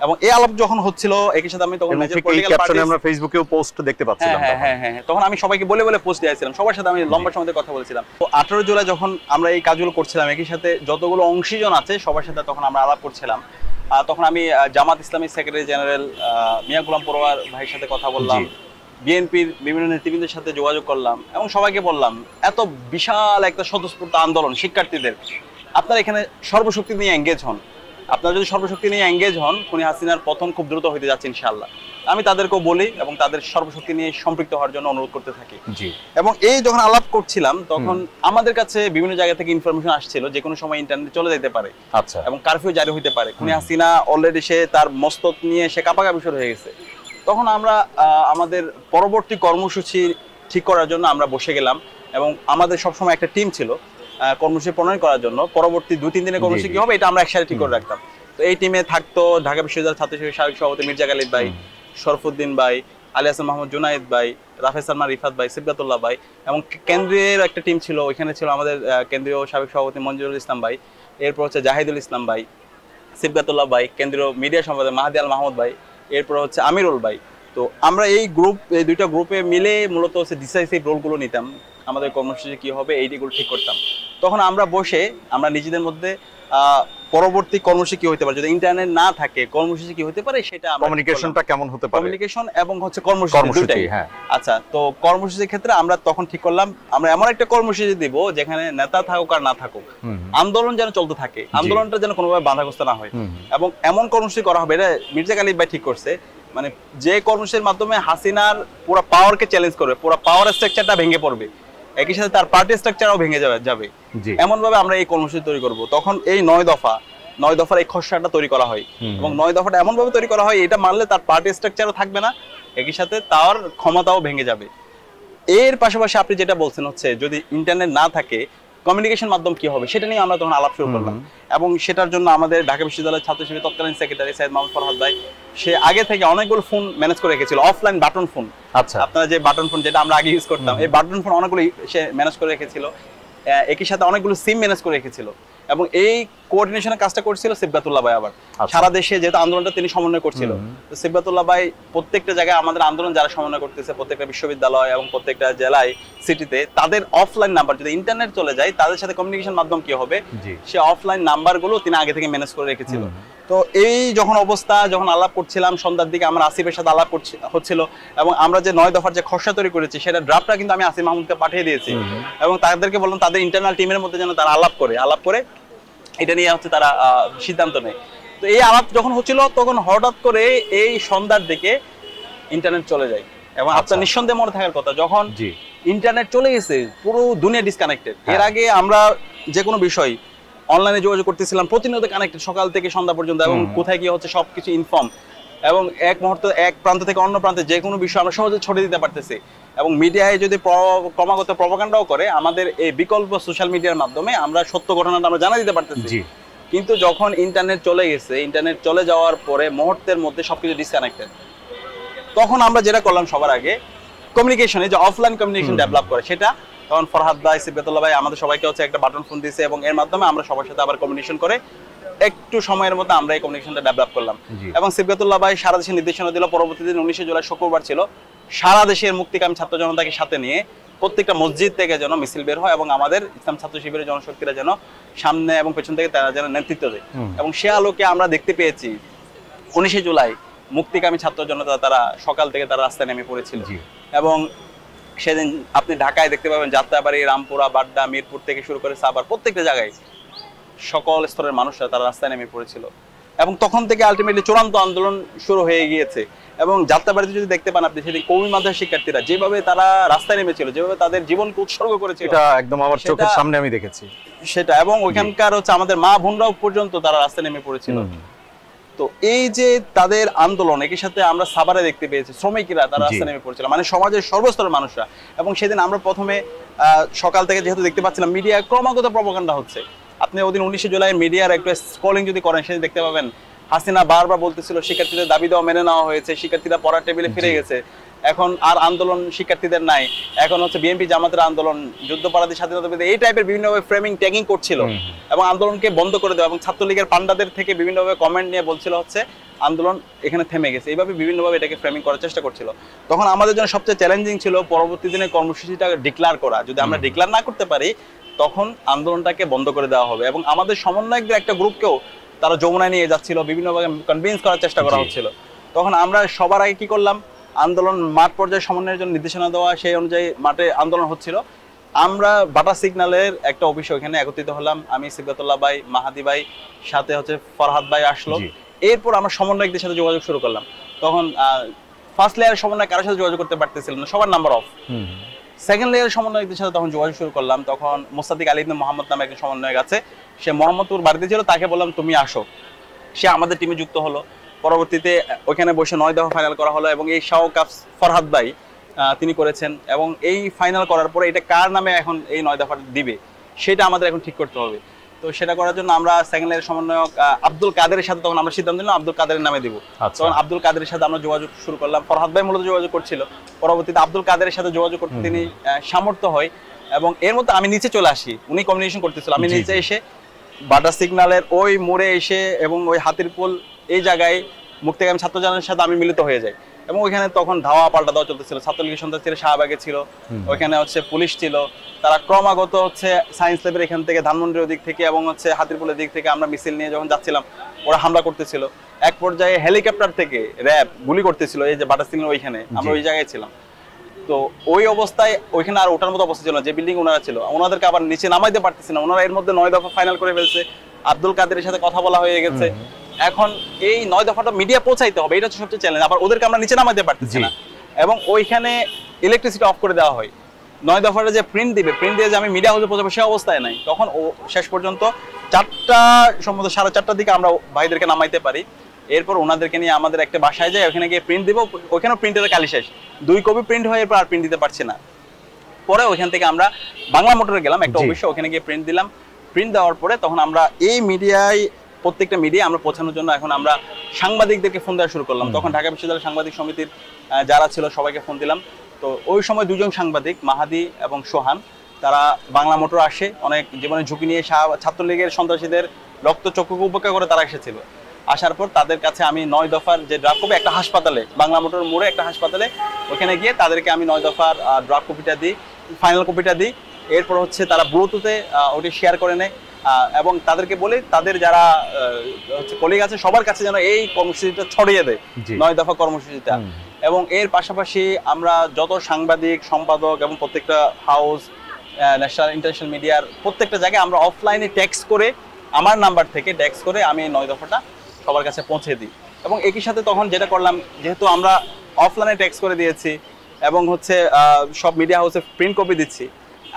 এবং এই আলাপ যখন হচ্ছিল একই সাথে আমি তখন আমরা ফেসবুকেও পোস্ট দেখতে পাচ্ছিলাম, তখন আমি সবাইকে বলে বলে পোস্ট দিয়েছিলাম, সবার সাথে আমি লম্বা সময় কথা বলেছিলাম। তো 18 জুলাই যখন আমরা এই কাজগুলো করছিলাম, একই সাথে যতগুলো অংশীজন আছে সবার সাথে তখন আমরা আলাপ করছিলাম। তখন আমি জামাত ইসলামী সেক্রেটারি জেনারেল মিয়া গোলাম পরোয়ার ভাইয়ের সাথে কথা বললাম, বিএনপির বিভিন্ন নেতৃবৃন্দের সাথে যোগাযোগ করলাম এবং সবাইকে বললাম এত বিশাল একটা স্বতঃস্ফূর্ত আন্দোলন শিক্ষার্থীদের, আপনারা এখানে সর্বশক্তি নিয়ে এঙ্গেজ হন, আপনারা যদি সর্বশক্তি নিয়ে এঙ্গেজ হন খুনি হাসিনার পতন খুব দ্রুত হইতে যাচ্ছে ইনশাআল্লাহ। আমি তাদেরকেও বলি এবং তাদের সর্বশক্তি নিয়ে সম্পৃক্ত হওয়ার জন্য অনুরোধ করতে থাকি। এবং এই যখন আলাপ করছিলাম তখন আমাদের কাছে বিভিন্ন জায়গা থেকে ইনফরমেশন আসছিল যে কোনো সময় ইন্টারনেট চলে যেতে পারে এবং কারফিউ জারি হতে পারে, খুনি হাসিনা অলরেডি সে তার মস্তক নিয়ে সে কাপাকাপি শুরু হয়ে গেছে। তখন আমরা আমাদের পরবর্তী কর্মসূচি ঠিক করার জন্য আমরা বসে গেলাম এবং আমাদের সবসময় একটা টিম ছিল, কর্মসূচি প্রণয়ন করার জন্য পরবর্তী 2-3 দিনের কর্মসূচি কি হবে এটা আমরা একসাথে ঠিক করে রাখতাম। তো এই টিমে থাকতো ঢাকা বিশ্ববিদ্যালয়ের ছাত্র শিবির সাবেক সভাপতি মির্জা গালিব ভাই, শরফুদ্দিন ভাই, আলী হাসান মাহমুদ জুনায়েদ ভাই, রাফেজ সালমান রিফাত ভাই, সিবগাতুল্লাহ ভাই, এবং কেন্দ্রীয় একটা টিম ছিল, ওইখানে ছিল আমাদের কেন্দ্রীয় সাবেক সভাপতি মঞ্জুরুল ইসলাম ভাই, এরপর হচ্ছে জাহিদুল ইসলাম ভাই, সিবগাতুল্লাহ ভাই, কেন্দ্রীয় মিডিয়া সম্পাদক মাহাদি আল মাহমুদ ভাই, এরপর হচ্ছে আমিরুল ভাই। তো আমরা এই দুইটা গ্রুপে মিলে মূলত হচ্ছে ডিসাইসিভ রোলগুলো নিতাম, আমাদের কর্মসূচি কি হবে এইগুলো ঠিক করতাম। তখন আমরা বসে আমরা নিজেদের মধ্যে পরবর্তী কর্মসূচি কি হতে পারে, যদি ইন্টারনেট না থাকে কর্মসূচি কি হতে পারে সেটা কমিউনিকেশনটা কেমন হতে পারে, কমিউনিকেশন এবং হচ্ছে কর্মসূচি দুটাই। হ্যাঁ, আচ্ছা, তো কর্মসূচির ক্ষেত্রে আমরা তখন ঠিক করলাম আমরা এমন একটা কর্মসূচি দিব যেখানে নেতা থাকুক আর না থাকুক আন্দোলন যেন চলতে থাকে, আন্দোলনটা যেন কোনোভাবে বাধাগ্রস্ত না হয়, এবং এমন কর্মসূচি করা হবে, এটা মির্জা গালিব ভাই ঠিক করছে, মানে যে কর্মসূচির মাধ্যমে হাসিনার পুরো পাওয়ারকে চ্যালেঞ্জ করবে, পুরো পাওয়ার স্ট্রাকচারটা ভেঙে পড়বে, একই সাথে তার পার্টি স্ট্রাকচারও ভেঙে যাবে, এমন ভাবে আমরা এই কর্মসূচি তৈরি করব। তখন এই 9 দফার এই খসড়াটা তৈরি করা হয়, এবং 9 দফাটা এমন ভাবে তৈরি করা হয় এটা মানলে তার পার্টি স্ট্রাকচারও থাকবে না, একই সাথে তার ক্ষমতাও ভেঙে যাবে। এর পাশাপাশি আপনি যেটা বলছেন হচ্ছে যদি ইন্টারনেট না থাকে কমিউনিকেশন মাধ্যম কি হবে সেটা নিয়ে আমরা তখন আলাপ শুরু করলাম, এবং সেটার জন্য আমাদের ঢাকা বিশ্ববিদ্যালয়ের ছাত্র শিবির তৎকালীন সেক্রেটারি সৈয়দ মোহাম্মদ ফরহাদ ভাই সে আগে থেকে অনেকগুলো ফোন ম্যানেজ করে রেখেছিল, অফলাইন বাটন ফোন। আচ্ছা, আপনারা যে বাটন ফোন যেটা আমরা আগে ইউজ করতাম, এই বাটন ফোন অনেকগুলো সে ম্যানেজ করে রেখেছিল, একই সাথে অনেকগুলো সিম ম্যানেজ করে রেখেছিল, এবং এই কোঅর্ডিনেশনের কাজটা করছিল সিবগাতুল্লাহ ভাই। আবার সারা দেশে যেহেতু আন্দোলনটা তিনি সমন্বয় করছিল, তো সিবগাতুল্লাহ ভাই প্রত্যেকটা জায়গায় আমাদের আন্দোলন যারা সমন্বয় করতেছে প্রত্যেকটা বিশ্ববিদ্যালয় এবং প্রত্যেকটা জেলায় সিটিতে তাদের অফলাইন নাম্বার, যদি ইন্টারনেট চলে যায় তাদের সাথে কমিউনিকেশন মাধ্যম কি হবে সে অফলাইন নাম্বারগুলো তিনি আগে থেকে ম্যানেজ করে রেখেছিল। তো এই যখন অবস্থা, যখন আলাপ করছিলাম সন্ধ্যার দিকে আমার আসিফের সাথে আলাপ হচ্ছিল, এবং আমরা যে 9 দফার যে খসড়া তৈরি করেছি সেটা ড্রাফটটা কিন্তু আমি আসিফ মাহমুদকে পাঠিয়ে দিয়েছি, এবং তাদেরকে বললাম তাদের ইন্টারনাল টিমের মধ্যে যেন তারা আলাপ করে এটা নিয়ে হচ্ছে তারা সিদ্ধান্ত নেয়। তো এই আলাপ যখন হচ্ছিল তখন হঠাৎ করে এই সন্ধ্যার দিকে ইন্টারনেট চলে যায়, এবং আপনার নিঃসন্দেহে মনে থাকার কথা যখন ইন্টারনেট চলে গেছে পুরো দুনিয়া ডিসকানেক্টেড। এর আগে আমরা যে কোনো বিষয় অনলাইনে যোগাযোগ করতেছিলাম, প্রতিনিয়ত কানেক্টেড সকাল থেকে সন্ধ্যা পর্যন্ত, এবং কোথায় কি হচ্ছে সবকিছু ইনফর্ম, এবং এক মুহূর্তে এক প্রান্ত থেকে অন্য প্রান্তে যে কোনো বিষয় আমরা সহজে ছড়িয়ে দিতে পারতেছি, এবং মিডিয়ায় যদি ক্রমাগত প্রপাগান্ডাও করে আমাদের এই বিকল্প সোশ্যাল মিডিয়ার মাধ্যমে আমরা সত্য ঘটনাটা আমরা জানা দিতে পারতেছি। কিন্তু যখন ইন্টারনেট চলে গেছে, ইন্টারনেট চলে যাওয়ার পরে মুহূর্তের মধ্যে সবকিছু ডিসকানেক্টেড, তখন আমরা যেটা করলাম সবার আগে কমিউনিকেশনে যে অফলাইন কমিউনিকেশন ডেভেলপ করে সেটা, তখন ফরহাদ ভাই সিবগাতুল্লাহ ভাই আমাদের সবাইকে হচ্ছে একটা বাটন ফোন দিয়েছে, এবং এর মাধ্যমে আমরা সবার সাথে আবার কমিউনিকেশন করে একটু সময়ের মধ্যে আমরা এই কমিউনিকেশনটা ডেভেলপ করলাম। এবং সিবগাতুল্লাহ ভাই সারা দেশে নির্দেশনা দিল, পরবর্তী দিন 19 জুলাই শুক্রবার ছিল, সারা দেশের মুক্তিকামী ছাত্র জনতাকে সাথে নিয়ে প্রত্যেকটা মসজিদ থেকে যেন মিছিল বের হয়, এবং আমাদের ইসলাম ছাত্র শিবিরের জনশক্তিরা যেন সামনে এবং পেছন থেকে তারা যেন নেতৃত্ব দেয়। এবং সে আলোকে আমরা দেখতে পেয়েছি 19 জুলাই মুক্তিকামী ছাত্র জনতা তারা সকাল থেকে তারা রাস্তায় নেমে পড়েছিল, এবং সেদিন আপনি ঢাকায় দেখতে পাবেন যাত্রাবাড়ি, রামপুরা, বাড্ডা, মিরপুর থেকে শুরু করে সাভার প্রত্যেকটা জায়গায় সকল স্তরের মানুষরা তারা রাস্তায় নেমে পড়েছিল, এবং তখন থেকে আলটিমেটলি চূড়ান্ত আন্দোলন শুরু হয়ে গিয়েছে। এবং যাত্রাবাড়িতে যদি দেখতে পান আপনি সেদিন কওমি মাদ্রাসার শিক্ষার্থীরা যেভাবে তারা রাস্তায় নেমেছিল, যেভাবে তাদের জীবনকে উৎসর্গ করেছিল, এটা একদম আমার চোখের সামনে আমি দেখেছি সেটা, এবং ওইখানকার হচ্ছে আমাদের মা বোনরাও পর্যন্ত তারা রাস্তায় নেমে পড়েছিল। তো এই যে তাদের আন্দোলন, একই সাথে আমরা সাভারে দেখতে পেয়েছি শ্রমিকরা তারা রাস্তায় নেমে পড়েছিল, মানে সমাজের সর্বস্তরের মানুষরা। এবং সেদিন আমরা প্রথমে সকাল থেকে যেহেতু দেখতে পাচ্ছিলাম মিডিয়া ক্রমাগত প্রপাগান্ডা হচ্ছে, আপনি ওদিন 19 জুলাই মিডিয়ার একটু স্ক্রলিং যদি করেন সেদিন দেখতে পাবেন হাসিনা বারবার বলতেছিল শিক্ষার্থীদের দাবি দেওয়া মেনে নেওয়া হয়েছে, শিক্ষার্থীরা পড়ার টেবিলে ফিরে গেছে, এখন আর আন্দোলন শিক্ষার্থীদের নাই, এখন হচ্ছে বিএনপি জামাতের আন্দোলন, যুদ্ধপরাধী স্বাধীনতা বিরোধী, এই টাইপের বিভিন্নভাবে ফ্রেমিং ট্যাগিং করছিল, এবং আন্দোলনকে বন্ধ করে দেওয়া, এবং ছাত্রলীগের পান্ডাদের থেকে বিভিন্নভাবে কমেন্ট নিয়ে বলছিল হচ্ছে আন্দোলন এখানে থেমে গেছে, এইভাবে বিভিন্নভাবে এটাকে ফ্রেমিং করার চেষ্টা করছিল। তখন আমাদের জন্য সবচেয়ে চ্যালেঞ্জিং ছিল পরবর্তী দিনে কর্মসূচিটা ডিক্লেয়ার করা, যদি আমরা ডিক্লেয়ার না করতে পারি তখন আন্দোলনটাকে বন্ধ করে দেওয়া হবে। এবং আমাদের সমন্বয়কদের একটা গ্রুপকেও তারা যমুনায় নিয়ে যাচ্ছিল, বিভিন্নভাবে কনভিন্স করার চেষ্টা করা হচ্ছিল। তখন আমরা সবার আগে কি করলাম, আন্দোলন মাঠ পর্যায়ে সমন্বয়ের জন্য নির্দেশনা দেওয়া, সেই অনুযায়ী মাঠে আন্দোলন হচ্ছিল। আমরা বাটা সিগন্যালের একটা অফিসে ওখানে একত্রিত হলাম, আমি সিবগাতুল্লাহ ভাই, মাহাদি ভাই, সাথে হচ্ছে ফরহাদ ভাই আসলো। এরপর আমরা সমন্বয়কদের সাথে যোগাযোগ শুরু করলাম। তখন ফার্স্ট লেয়ারের সমন্বয় কারোর সাথে যোগাযোগ করতে পারতেছিলাম না, সবার নাম্বার অফ। সেকেন্ড লেয়ারের সমন্বয়কদের সাথে তখন যোগাযোগ শুরু করলাম। তখন মোস্তাদিক আলী ইবনে মোহাম্মদ নামে একজন সমন্বয়ক আছে, সে মোহাম্মদপুর বাড়িতে ছিল, তাকে বললাম তুমি আসো, সে আমাদের টিমে যুক্ত হলো। পরবর্তীতে ওইখানে বসে 9 দফা ফাইনাল করা হলো, এবং এই শাওকাফ ফরহাদ ভাই তিনি করেছেন, এবং এই ফাইনাল করার পরে এটা কার নামে এখন এই 9 দফা দিবে সেটা আমাদের এখন ঠিক করতে হবে। তো সেটা করার জন্য আমরা সেকেন্ড লাইনের সমন্বয়ক আব্দুল কাদেরের সাথে তখন আমরা সিদ্ধান্ত নিলাম আব্দুল কাদেরের নামে দিব। তখন আব্দুল কাদেরের সাথে আমরা যোগাযোগ শুরু করলাম। ফরহাদ ভাই মূলত যোগাযোগ করছিল, পরবর্তীতে আব্দুল কাদেরের সাথে যোগাযোগ করতে তিনি সামর্থ্য হয় এবং এর মধ্যে আমি নিচে চলে আসি, উনি কমিউনিকেশন করতেছিল, আমি নিচে এসে বাটার সিগন্যালের ওই মোড়ে এসে এবং ওই হাতিরপুল এই জায়গায় মুক্তিকামী ছাত্র জনতার সাথে আমি মিলিত হয়ে যাই এবং ওইখানে তখন ধাওয়া পাল্টা দেওয়া চলতেছিল। ছাত্রলীগের সন্ত্রাস ছিল, শাহবাগে ছিল, ওইখানে হচ্ছে পুলিশ ছিল, তারা ক্রমাগত হচ্ছে সায়েন্স ল্যাবের এখান থেকে ধানমন্ডির দিক থেকে এবং হচ্ছে হাতিরপুলের দিক থেকে আমরা মিছিল নিয়ে যখন যাচ্ছিলাম ওরা হামলা করতেছিল। এক পর্যায়ে হেলিকপ্টার থেকে র্যাব গুলি করতেছিল এই যে বাটার সিগন্যাল ওইখানে, আমরা ওই জায়গায় ছিলাম। তো ওই অবস্থায় ওইখানে আর ওঠার মতো অবস্থা ছিল না, যে বিল্ডিং ওনারা ছিল ওনাদেরকে আবার নিচে নামাইতে পারতেছে না, ওনারা এর মধ্যে 9 দফা ফাইনাল করে ফেলছে, আব্দুল কাদেরের সাথে কথা বলা হয়ে গেছে। এখন এই 9 দফাটা মিডিয়া পৌঁছাইতে হবে, এটা হচ্ছে সবচেয়ে চ্যালেঞ্জ। আবার ওদেরকে আমরা নিচে নামাইতে পারতেছি না এবং ওইখানে ইলেকট্রিসিটি অফ করে দেওয়া হয়। 9 দফাটা যে প্রিন্ট দিবে, প্রিন্ট দিয়ে যে আমি মিডিয়া হাউসে পৌঁছাবো সে অবস্থায় নাই। তখন ও শেষ পর্যন্ত 4টা সম্ভবত 4:30টার দিকে আমরা ভাইদেরকে নামাইতে পারি। এরপর ওনাদেরকে নিয়ে আমাদের একটা বাসায় যায়, ওখানে গিয়ে প্রিন্ট দিব, ওখানেও প্রিন্টের কালি শেষ, 2 কপি প্রিন্ট হয়ে এরপর আর প্রিন্ট দিতে পারছি না। পরে ওইখান থেকে আমরা বাংলা মোটরে গেলাম একটা অফিসে, ওখানে গিয়ে প্রিন্ট দিলাম। প্রিন্ট দেওয়ার পরে তখন আমরা এই মিডিয়ায় প্রত্যেকটা মিডিয়া আমরা পৌঁছানোর জন্য এখন আমরা সাংবাদিকদেরকে ফোন দেওয়া শুরু করলাম। তখন ঢাকা বিশ্ববিদ্যালয় সাংবাদিক সমিতির যারা ছিল সবাইকে ফোন দিলাম। তো ওই সময় 2জন সাংবাদিক মাহাদি এবং সোহান, তারা বাংলা মোটর আসে, অনেক জীবনের ঝুঁকি নিয়ে ছাত্রলীগের সন্ত্রাসীদের রক্তচক্ষুকে উপেক্ষা করে তারা এসেছিল। আসার পর তাদের কাছে আমি 9 দফার যে ড্রাফট কপি একটা হাসপাতালে, বাংলা মোটর মোড়ে একটা হাসপাতালে, ওখানে গিয়ে তাদেরকে আমি 9 দফার ড্রাফট কপিটা দিই, ফাইনাল কপিটা দিই। এরপর হচ্ছে তারা ব্লুটুথে ওটি শেয়ার করে নেয় এবং তাদেরকে বলি তাদের যারা হচ্ছে কলিগ আছে সবার কাছে যেন এই কর্মসূচিটা ছড়িয়ে দেয়, 9 দফা কর্মসূচিটা। এবং এর পাশাপাশি আমরা যত সাংবাদিক, সম্পাদক এবং প্রত্যেকটা হাউস, ন্যাশনাল ইন্টারন্যাশনাল মিডিয়ার প্রত্যেকটা জায়গায় আমরা অফলাইনে টেক্সট করে, আমার নাম্বার থেকে টেক্সট করে আমি এই 9 দফাটা সবার কাছে পৌঁছে দিই। এবং একই সাথে তখন যেটা করলাম, যেহেতু আমরা অফলাইনে টেক্সট করে দিয়েছি এবং হচ্ছে সব মিডিয়া হাউসে প্রিন্ট কপি দিচ্ছি,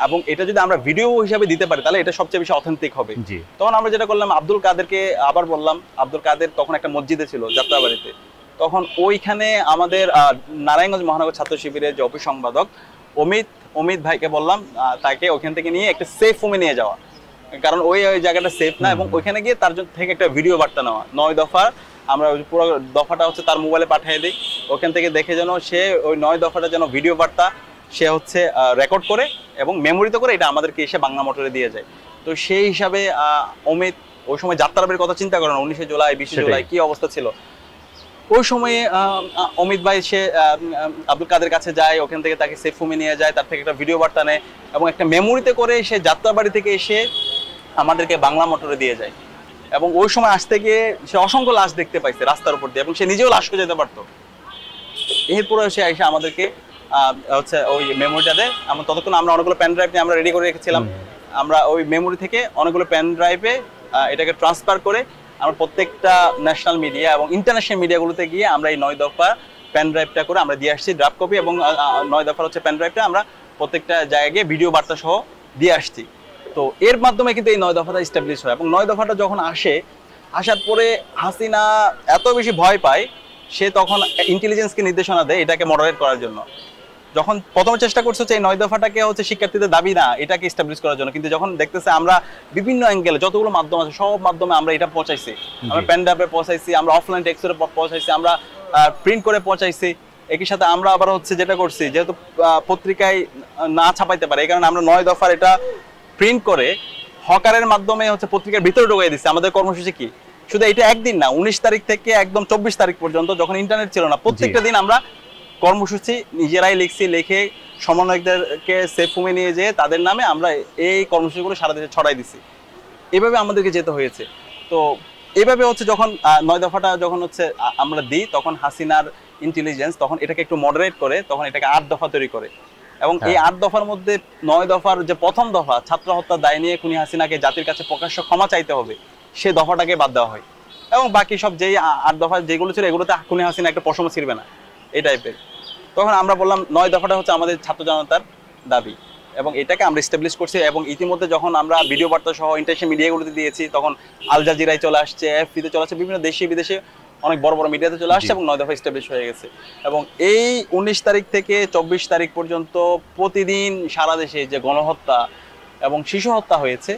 এবং এটা যদি আমরা ভিডিও হিসাবে দিতে পারি তাহলে এটা সবচেয়ে বেশি অথেন্টিক হবে। তখন আমরা যেটা করলাম, আব্দুল কাদেরকে আবার বললাম, আব্দুল কাদের তখন একটা মসজিদে ছিল যাত্রাবাড়িতে, তখন ওইখানে আমাদের নারায়ণগঞ্জ মহানগর ছাত্র শিবিরের যে অফিস সম্পাদক অমিত ভাইকে বললাম তাকে ওইখান থেকে নিয়ে একটা সেফ রুমে নিয়ে যাওয়া, কারণ ওই জায়গাটা সেফ না, এবং ওইখানে গিয়ে তার থেকে একটা ভিডিও বার্তা নেওয়া 9 দফা। আমরা পুরো দফাটা হচ্ছে তার মোবাইলে পাঠিয়ে দিই, ওখান থেকে দেখে যেন সে ওই 9 দফাটা যেন ভিডিও বার্তা সে হচ্ছে রেকর্ড করে এবং মেমোরিতে করে এটা আমাদেরকে এসে বাংলা মোটরে দিয়ে যায়। তো সেই হিসাবে অমিত ওই সময় যাত্রাবাড়ির কথা চিন্তা করেন, 19 জুলাই 20 জুলাই কি অবস্থা ছিল ওই সময়ে। অমিত ভাই সে আব্দুল কাদের কাছে যায়, ওখান থেকে তাকে সেফ রুমে নিয়ে যায়, তার থেকে একটা ভিডিও বার্তা নেয় এবং একটা মেমোরিতে করে সে যাত্রাবাড়ি থেকে এসে আমাদেরকে বাংলা মোটরে দিয়ে যায়। এবং ওই সময় আসতে গিয়ে সে অসংখ্য লাশ দেখতে পাইছে রাস্তার উপর দিয়ে এবং সে নিজেও লাশ হয়ে যেতে পারতো। এরপরে সে এসে আমাদেরকে হচ্ছে ওই মেমোরিটা দেয়। আমরা ততক্ষণ আমরা অনেকগুলো পেন ড্রাইভ নিয়ে আমরা রেডি করে রেখেছিলাম, আমরা ওই মেমোরি থেকে অনেকগুলো পেন ড্রাইভে এটাকে ট্রান্সফার করে আমরা প্রত্যেকটা ন্যাশনাল মিডিয়া এবং ইন্টারন্যাশনাল মিডিয়াগুলোতে গিয়ে আমরা এই 9 দফা পেন ড্রাইভটা করে আমরা দিয়ে আসছি ড্রাফট কপি, এবং 9 দফার হচ্ছে পেন ড্রাইভটা আমরা প্রত্যেকটা জায়গায় গিয়ে ভিডিও বার্তা সহ দিয়ে আসছি। তো এর মাধ্যমে কিন্তু এই 9 দফাটা এস্টাবলিশ হয়। এবং 9 দফাটা যখন আসার পরে হাসিনা এত বেশি ভয় পায়, সে তখন ইন্টেলিজেন্সকে নির্দেশনা দেয় এটাকে মডারেট করার জন্য। যখন প্রথম চেষ্টা করছে এই 9 দফাটাকে হচ্ছে শিক্ষার্থীদের দাবি না, এটাকে এস্টাবলিশ করার জন্য, কিন্তু যখন দেখতেছে আমরা বিভিন্ন অ্যাঙ্গেলে যতগুলো মাধ্যম আছে সব মাধ্যমে আমরা এটা পৌঁছাইছি, আমরা পেন ড্রাইভে পৌঁছাইছি, আমরা অফলাইন টেক্সটে পৌঁছাইছি, আমরা প্রিন্ট করে পৌঁছাইছি। একই সাথে আমরা আবার হচ্ছে যেটা করছি, যেহেতু পত্রিকায় না ছাপাইতে পারে এই কারণে আমরা 9 দফার এটা প্রিন্ট করে হকারের মাধ্যমে হচ্ছে পত্রিকার ভিতরে ঢুকিয়ে দিচ্ছি। আমাদের কর্মসূচি কি, শুধু এটা একদিন না, 19 তারিখ থেকে একদম 24 তারিখ পর্যন্ত যখন ইন্টারনেট ছিল না, প্রত্যেকটা দিন আমরা কর্মসূচি নিজেরাই লিখছি, লিখে সমন্বয়কদেরকে সেফ রুমে নিয়ে যেয়ে তাদের নামে আমরা এই কর্মসূচিগুলো সারা দেশে ছড়াই দিছি। এভাবে আমাদেরকে যেতে হয়েছে। তো এইভাবে হচ্ছে যখন 9 দফাটা যখন হচ্ছে আমরা দিই, তখন হাসিনার ইন্টেলিজেন্স তখন এটাকে একটু মডারেট করে তখন এটাকে 8 দফা তৈরি করে। এবং এই 8 দফার মধ্যে 9 দফার যে প্রথম দফা, ছাত্র হত্যার দায় নিয়ে খুনি হাসিনাকে জাতির কাছে প্রকাশ্য ক্ষমা চাইতে হবে, সে দফাটাকে বাদ দেওয়া হয়। এবং বাকি সব যেই 8 দফা যেগুলো ছিল এগুলোতে খুনি হাসিনা একটা পশম ছিড়বে না, এই টাইপের। তখন আমরা বললাম 9 দফাটা হচ্ছে আমাদের ছাত্র জনতার দাবি, এবং এটাকে আমরা এস্টাবলিশ করছি। এবং ইতিমধ্যে যখন আমরা ভিডিও বার্তা সহ ইন্টারন্যাশনাল মিডিয়াগুলোতে দিয়েছি, তখন আল জাজিরায় চলে আসছে, এফপিতে চলে আসছে, বিভিন্ন দেশে বিদেশে অনেক বড় বড় মিডিয়াতে চলে আসছে, এবং 9 দফা এস্টাবলিশ হয়ে গেছে। এবং এই 19 তারিখ থেকে 24 তারিখ পর্যন্ত প্রতিদিন সারা দেশে যে গণহত্যা, এবং শিশু হত্যা হয়েছে,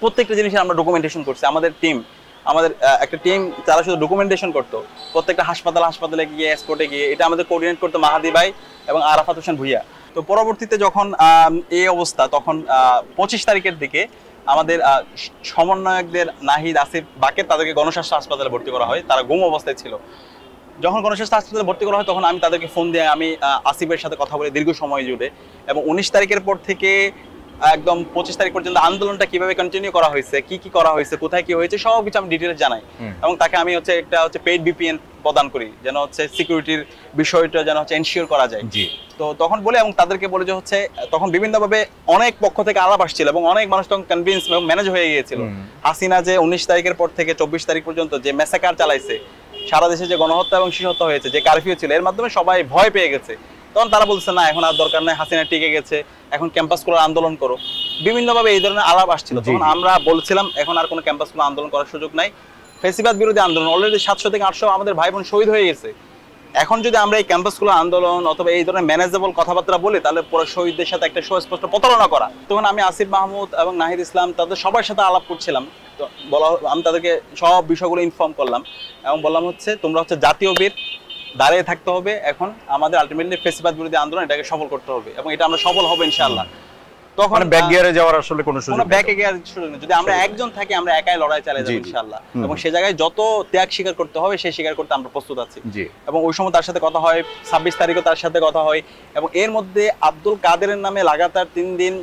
প্রত্যেকটা জিনিসের আমরা ডকুমেন্টেশন করছি। আমাদের টিম, আমাদের একটা টিম, তারা শুধু ডকুমেন্টেশন করতো প্রত্যেকটা হাসপাতালে গিয়ে, এক্সপোর্টে গিয়ে। এটা আমাদের কোঅর্ডিনেট করতো মাহাদি ভাই এবং আরাফাত হোসেন ভুইয়া। তো পরবর্তীতে যখন এই অবস্থা, তখন 25 তারিখের দিকে আমাদের সমন্বয়কদের নাহিদ, আসিফ, বাকের, তাদেরকে গণস্বাস্থ্য হাসপাতালে ভর্তি করা হয়। তারা গুম অবস্থায় ছিল। যখন গণস্বাস্থ্য হাসপাতালে ভর্তি করা হয় তখন আমি তাদেরকে ফোন দিয়ে আমি আসিফের সাথে কথা বলে দীর্ঘ সময় জুড়ে, এবং 19 তারিখের পর থেকে একদম 25 তারিখ পর্যন্ত আন্দোলনটা কিভাবে কন্টিনিউ করা হয়েছে, কি করা হয়েছে, কোথায় কি হয়েছে, সব কিছু আমি ডিটেইলস জানাই। এবং তাকে আমি একটা পেইড ভিপিএন প্রদান করি, যেন সিকিউরিটির বিষয়টা যেন এনশিওর করা যায়। তো তখন বলে, এবং তাদেরকে বলে যে তখন বিভিন্নভাবে অনেক পক্ষ থেকে আলাপ আসছিল এবং অনেক মানুষ তখন কনভিন্স এবং ম্যানেজ হয়ে গিয়েছিল। হাসিনা যে 19 তারিখের পর থেকে 24 তারিখ পর্যন্ত যে ম্যাসাকার চালাইছে, সারা দেশে যে গণহত্যা এবং শিশু হত্যা হয়েছে, যে কারফিউ ছিল, এর মাধ্যমে সবাই ভয় পেয়ে গেছে। তখন তারা বলছে না, এখন আর দরকার নাই, হাসিনা টিকে গেছে, এখন ক্যাম্পাস খোলার আন্দোলন করো। বিভিন্নভাবে এই ধরনের আলাপ আসছিল। তখন আমরা বলছিলাম এখন আর কোনো ক্যাম্পাস খোলা আন্দোলন করার সুযোগ নাই, ফেসিবাদ বিরোধী আন্দোলন অলরেডি 700 থেকে 800 আমাদের ভাই বোন শহীদ হয়ে গেছে। এখন যদি আমরা এই ক্যাম্পাস খোলা আন্দোলন অথবা এই ধরনের ম্যানেজেবল কথাবার্তা বলি, তাহলে পুরো শহীদদের সাথে একটা সুস্পষ্ট প্রতারণা করা। তখন আমি আসিফ মাহমুদ এবং নাহিদ ইসলাম তাদের সবার সাথে আলাপ করছিলাম। আমি তাদেরকে সব বিষয়গুলো ইনফর্ম করলাম এবং বললাম তোমরা জাতীয় বীর, দাঁড়িয়ে থাকতে হবে। এখন আমাদের আলটিমেটলি ফেসিবাদ বিরোধী আন্দোলন এটাকে সফল করতে হবে এবং এটা আমরা সফল হব ইনশাআল্লাহ। তখন ব্যাক গিয়ারে যাওয়ার আসলে কোনো সুযোগ নেই, ব্যাক গিয়ার সুযোগ নেই। যদি আমরা একজন থাকি, আমরা একাই লড়াই চালিয়ে যাব ইনশাআল্লাহ। এবং সে জায়গায় যত ত্যাগ স্বীকার করতে হবে সেই স্বীকার করতে আমরা প্রস্তুত আছি। এবং ওই সময় তার সাথে কথা হয়, 26 তারিখও তার সাথে কথা হয়। এবং এর মধ্যে আব্দুল কাদেরের নামে লাগাতার 3 দিন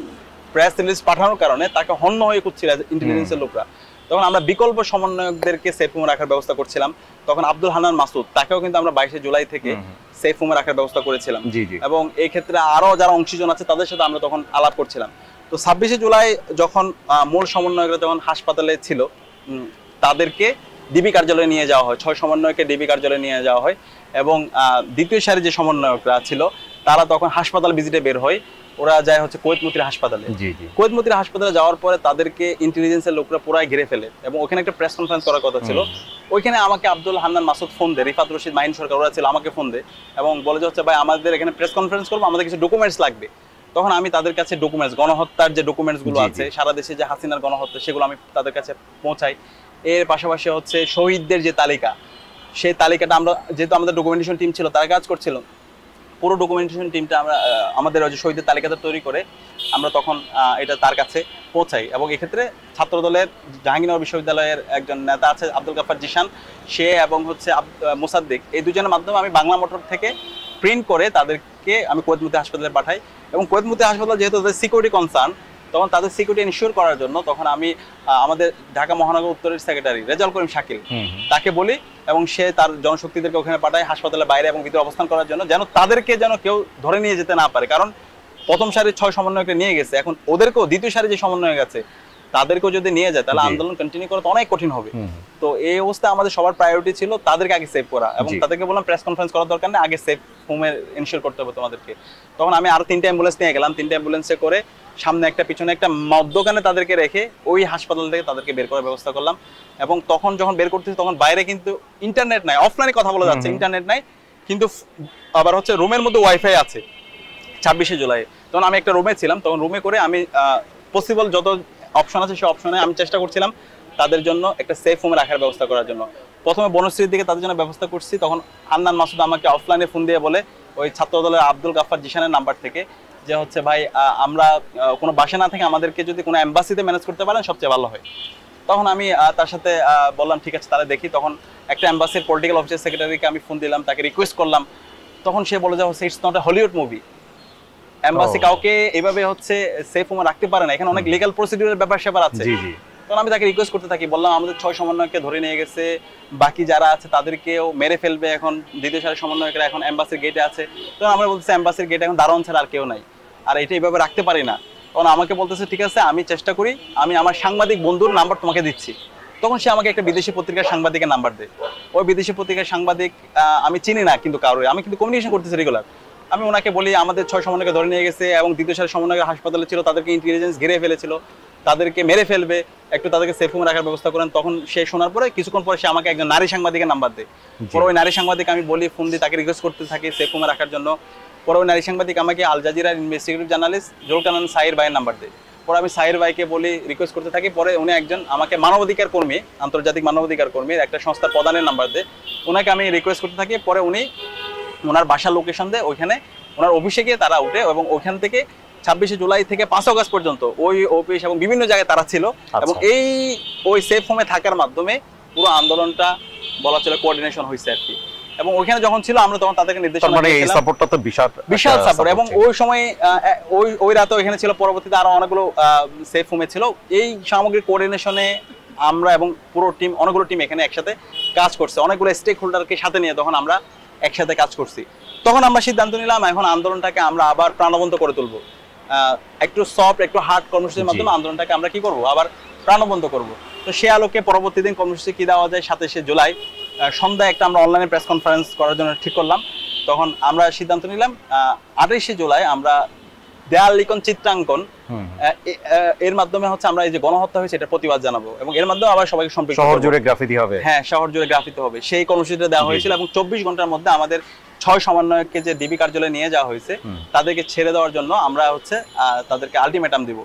প্রেস রিলিজ পাঠানোর কারণে তাকে হন্য হয়ে খুঁজছিল ইন্টেলিজেন্সের লোকরা। তখন আমরা বিকল্প সমন্বয়কদেরকে সেফ হোমে রাখার ব্যবস্থা করছিলাম। তখন আব্দুল হান্নান মাসুদ, তাকেও কিন্তু আমরা 22 জুলাই থেকে সেফ হোমে রাখার ব্যবস্থা করেছিলাম। এবং এই ক্ষেত্রে আরো যারা অংশীজন আছে তাদের সাথে আমরা তখন আলাপ করছিলাম। তো 26 জুলাই যখন মূল সমন্বয়করা যখন হাসপাতালে ছিল, তাদেরকে ডিবি কার্যালয়ে নিয়ে যাওয়া হয়। 6 সমন্বয়কে ডিবি কার্যালয়ে নিয়ে যাওয়া হয়। এবং দ্বিতীয় সারি যে সমন্বয়করা ছিল তারা তখন হাসপাতাল ভিজিটে বের হয়। ওরা যায় কুয়েত মতির হাসপাতালে। কুয়েত মতির হাসপাতালে যাওয়ার পরে তাদেরকে ইন্টেলিজেন্সের লোকরা পুরাই ঘিরে ফেলে এবং ওখানে একটা প্রেস কনফারেন্স করার কথা ছিল। ওইখানে আমাকে আব্দুল হান্নান মাসুদ ফোন দেয়, রিফাত রশিদ, মাহিন সরকার, ওরা ছিল, আমাকে ফোন দেয় এবং বলে যে ভাই আমাদের এখানে প্রেস কনফারেন্স করবো, আমাদের কিছু ডকুমেন্টস লাগবে। তখন আমি তাদের কাছে ডকুমেন্টস, গণহত্যার যে ডকুমেন্টস গুলো আছে সারা দেশে যে হাসিনার গণহত্যা, সেগুলো আমি তাদের কাছে পৌঁছাই। এর পাশাপাশি শহীদদের যে তালিকা, সেই তালিকাটা আমরা, যেহেতু আমাদের ডকুমেন্টেশন টিম ছিল, তারা কাজ করছিল, পুরো ডকুমেন্টেশন টিমটা আমরা আমাদের শহীদের তালিকাটা তৈরি করে আমরা তখন এটা তার কাছে পৌঁছাই। এবং এক্ষেত্রে ছাত্রদলের জাহাঙ্গীরনগর বিশ্ববিদ্যালয়ের একজন নেতা আছে আব্দুল গাফফার জিশান, সে এবং মোসাদ্দিক, এই দুজনের মাধ্যমে আমি বাংলা মোটর থেকে প্রিন্ট করে তাদেরকে আমি কুয়েত মতি হাসপাতালে পাঠাই। এবং কুয়েত মতি হাসপাতাল যেহেতু তাদের সিকিউরিটি কনসার্ন, তখন তাদের সিকিউরিটি এনশিওর করার জন্য তখন আমি আমাদের ঢাকা মহানগর উত্তরের সেক্রেটারি রেজাউল করিম শাকিল, তাকে বলি এবং সে তার জনশক্তিদেরকে ওখানে পাঠায় হাসপাতালের বাইরে এবং ভিতরে অবস্থান করার জন্য, যেন তাদেরকে কেউ ধরে নিয়ে যেতে না পারে। কারণ প্রথম সারির 6 সমন্বয়কে নিয়ে গেছে, এখন ওদেরকেও দ্বিতীয় সারি যে সমন্বয়ক আছে তাদেরকেও যদি নিয়ে যায় তাহলে আন্দোলন কন্টিনিউ করা তো অনেক কঠিন হবে। তো এই অবস্থায় আমাদের সবার প্রায়োরিটি ছিল তাদেরকে আগে সেভ করা এবং তাদেরকে বললাম প্রেস কনফারেন্স করার দরকার নেই, আগে সেভ হোমের এনশিওর করতে হবে তোমাদেরকে। তখন আমি আরো 3টা অ্যাম্বুলেন্স নিয়ে গেলাম, 3টা অ্যাম্বুলেন্সে করে সামনে একটা পিছনে একটা মদ্যখানে তাদেরকে রেখে ওই হাসপাতাল থেকে তাদেরকে বের করার ব্যবস্থা করলাম। এবং তখন যখন বের করতেছি তখন বাইরে কিন্তু ইন্টারনেট নাই, অফলাইনে কথা বলা যাচ্ছে, ইন্টারনেট নাই, কিন্তু আবার রুমের মধ্যে ওয়াইফাই আছে। 26 জুলাই তখন আমি একটা রুমে ছিলাম, তখন রুমে করে আমি পসিবল যত অপশন আছে সেই অপশনে আমি চেষ্টা করছিলাম তাদের জন্য একটা সেফ হোমে রাখার ব্যবস্থা করার জন্য। প্রথমে বনশ্রীর দিকে তাদের জন্য ব্যবস্থা করছি, তখন হান্নান মাসুদ আমাকে অফলাইনে ফোন দিয়ে বলে ওই ছাত্রদলের আব্দুল গাফফার জিশানের নাম্বার থেকে যে ভাই আমরা কোনো বাসা না থেকে আমাদেরকে যদি কোনো এম্বাসিতে ম্যানেজ করতে পারেন সবচেয়ে ভালো হয়। তখন আমি তার সাথে বললাম ঠিক আছে তাহলে দেখি। তখন একটা এম্বাসির পলিটিক্যাল অফিসের সেক্রেটারিকে আমি ফোন দিলাম, তাকে রিকোয়েস্ট করলাম। তখন সে বলে যে it's not a Hollywood movie, embassy কাউকে এভাবে সেফ হোমে রাখতে পারে না, এখানে অনেক লিগ্যাল প্রসিডিউরের ব্যাপার স্যাপার আছে। তখন আমি তাকে রিকোয়েস্ট করতে থাকি, বললাম আমাদের 6 সমন্বয়কে ধরে নিয়ে গেছে, বাকি যারা আছে তাদেরকেও মেরে ফেলবে, এখন দ্বিতীয় সারির সমন্বয়করা এখন এম্বাসির গেটে আছে। তখন আমরা বলতেছি এম্বাসির গেটে এখন দারোয়ান ছাড়া আর কেউ নাই, আর এটা এইভাবে রাখতে পারি না। তখন আমাকে বলতেছে ঠিক আছে আমি চেষ্টা করি, আমি আমার সাংবাদিক বন্ধুর নাম্বার তোমাকে দিচ্ছি। তখন সে আমাকে একটা বিদেশি পত্রিকার সাংবাদিকের নাম্বার দেয়। ওই বিদেশি পত্রিকার সাংবাদিক আমি চিনি না কিন্তু কারোর, আমি কিন্তু কমিউনিকেশন করতেছি রেগুলার। আমি ওনাকে বলি আমাদের 6 সমন্বয়কে ধরে নিয়ে গেছে এবং দ্বিতীয় সারির সমন্বয়ক হাসপাতালে ছিল, তাদেরকে ইন্টেলিজেন্স ঘিরে ফেলেছিল, তাদেরকে মেরে ফেলবে, একটু তাদেরকে সেফ হোমে রাখার ব্যবস্থা করেন। তখন সে শোনার পরে কিছুক্ষণ পরে সে আমাকে একজন নারী সাংবাদিকের নাম্বার দেয়। পরে ওই নারী সাংবাদিক আমি বলি ফোন দিয়ে তাকে রিকোয়েস্ট করতে থাকি সেফ হোমে রাখার জন্য। পরে ওই নারী সাংবাদিক আমাকে আল জাজিরার ইনভেস্টিগেটিভ জার্নালিস্ট জুলকানান সাইর ভাইয়ের নাম্বার দেয়। পরে আমি সাহির ভাইকে বলি, রিকোয়েস্ট করতে থাকি। পরে উনি একজন আমাকে মানবাধিকার কর্মী, আন্তর্জাতিক মানবাধিকার কর্মীর একটা সংস্থার প্রধানের নাম্বার দেয়, ওনাকে আমি রিকোয়েস্ট করতে থাকি। পরে উনি ওনার বাসার লোকেশন দেয়, ওইখানে ওনার অফিসে গিয়ে তারা উঠে এবং ওইখান থেকে 26শে জুলাই থেকে 5 আগস্ট পর্যন্ত ওই অফিস এবং বিভিন্ন জায়গায় তারা ছিল। এবং ওই সেফ হোমে থাকার মাধ্যমে পুরো আন্দোলনটা বলা চলে কোঅর্ডিনেশন হয়েছে আর কি। এবং ওইখানে যখন ছিল আমরা তখন তাদেরকে নির্দেশনা দিয়েছিলাম। মানে এই সাপোর্টটা তো বিশাল সাপোর্ট। এবং ওই সময় ওই রাতে ওইখানে ছিল, পরবর্তীতে আরো অনেকগুলো সেফ হোমে ছিল। এই সামগ্রিক কোঅর্ডিনেশনে আমরা এবং পুরো টিম, অনেকগুলো টিম এখানে একসাথে কাজ করছে, অনেকগুলো স্টেক হোল্ডারকে সাথে নিয়ে তখন আমরা একসাথে কাজ করছি। তখন আমরা সিদ্ধান্ত নিলাম এখন আন্দোলনটাকে আমরা আবার প্রাণবন্ত করে তুলবো, একটু সফট একটু হার্ড কর্মসূচির মাধ্যমে আন্দোলনটাকে আমরা কি করব, আবার প্রাণবন্ত করব। তো সে আলোকে পরবর্তী দিন কর্মসূচি কি দেওয়া যায়, 27শে জুলাই সন্ধ্যায় একটা আমরা অনলাইনে প্রেস কনফারেন্স করার জন্য ঠিক করলাম। তখন আমরা সিদ্ধান্ত নিলাম 28শে জুলাই আমরা দেয়াল লিখন চিত্রাঙ্কন এর মাধ্যমে হচ্ছে আমরা এই যে গণহত্যা হয়েছে এটা প্রতিবাদ জানাবো এবং এর মাধ্যমে আবার সবাইকে সম্পৃক্ত শহর জুড়ে গ্রাফিতি হবে। হ্যাঁ, শহর জুড়ে গ্রাফিতি হবে, সেই কর্মসূচিটা দেওয়া হয়েছিল। এবং 24 ঘন্টার মধ্যে আমাদের 6 সমন্বয়ককে যে ডিবি কার্যালয়ে নিয়ে যাওয়া হয়েছে তাদেরকে ছেড়ে দেওয়ার জন্য আমরা হচ্ছে তাদেরকে আলটিমেটাম দিব।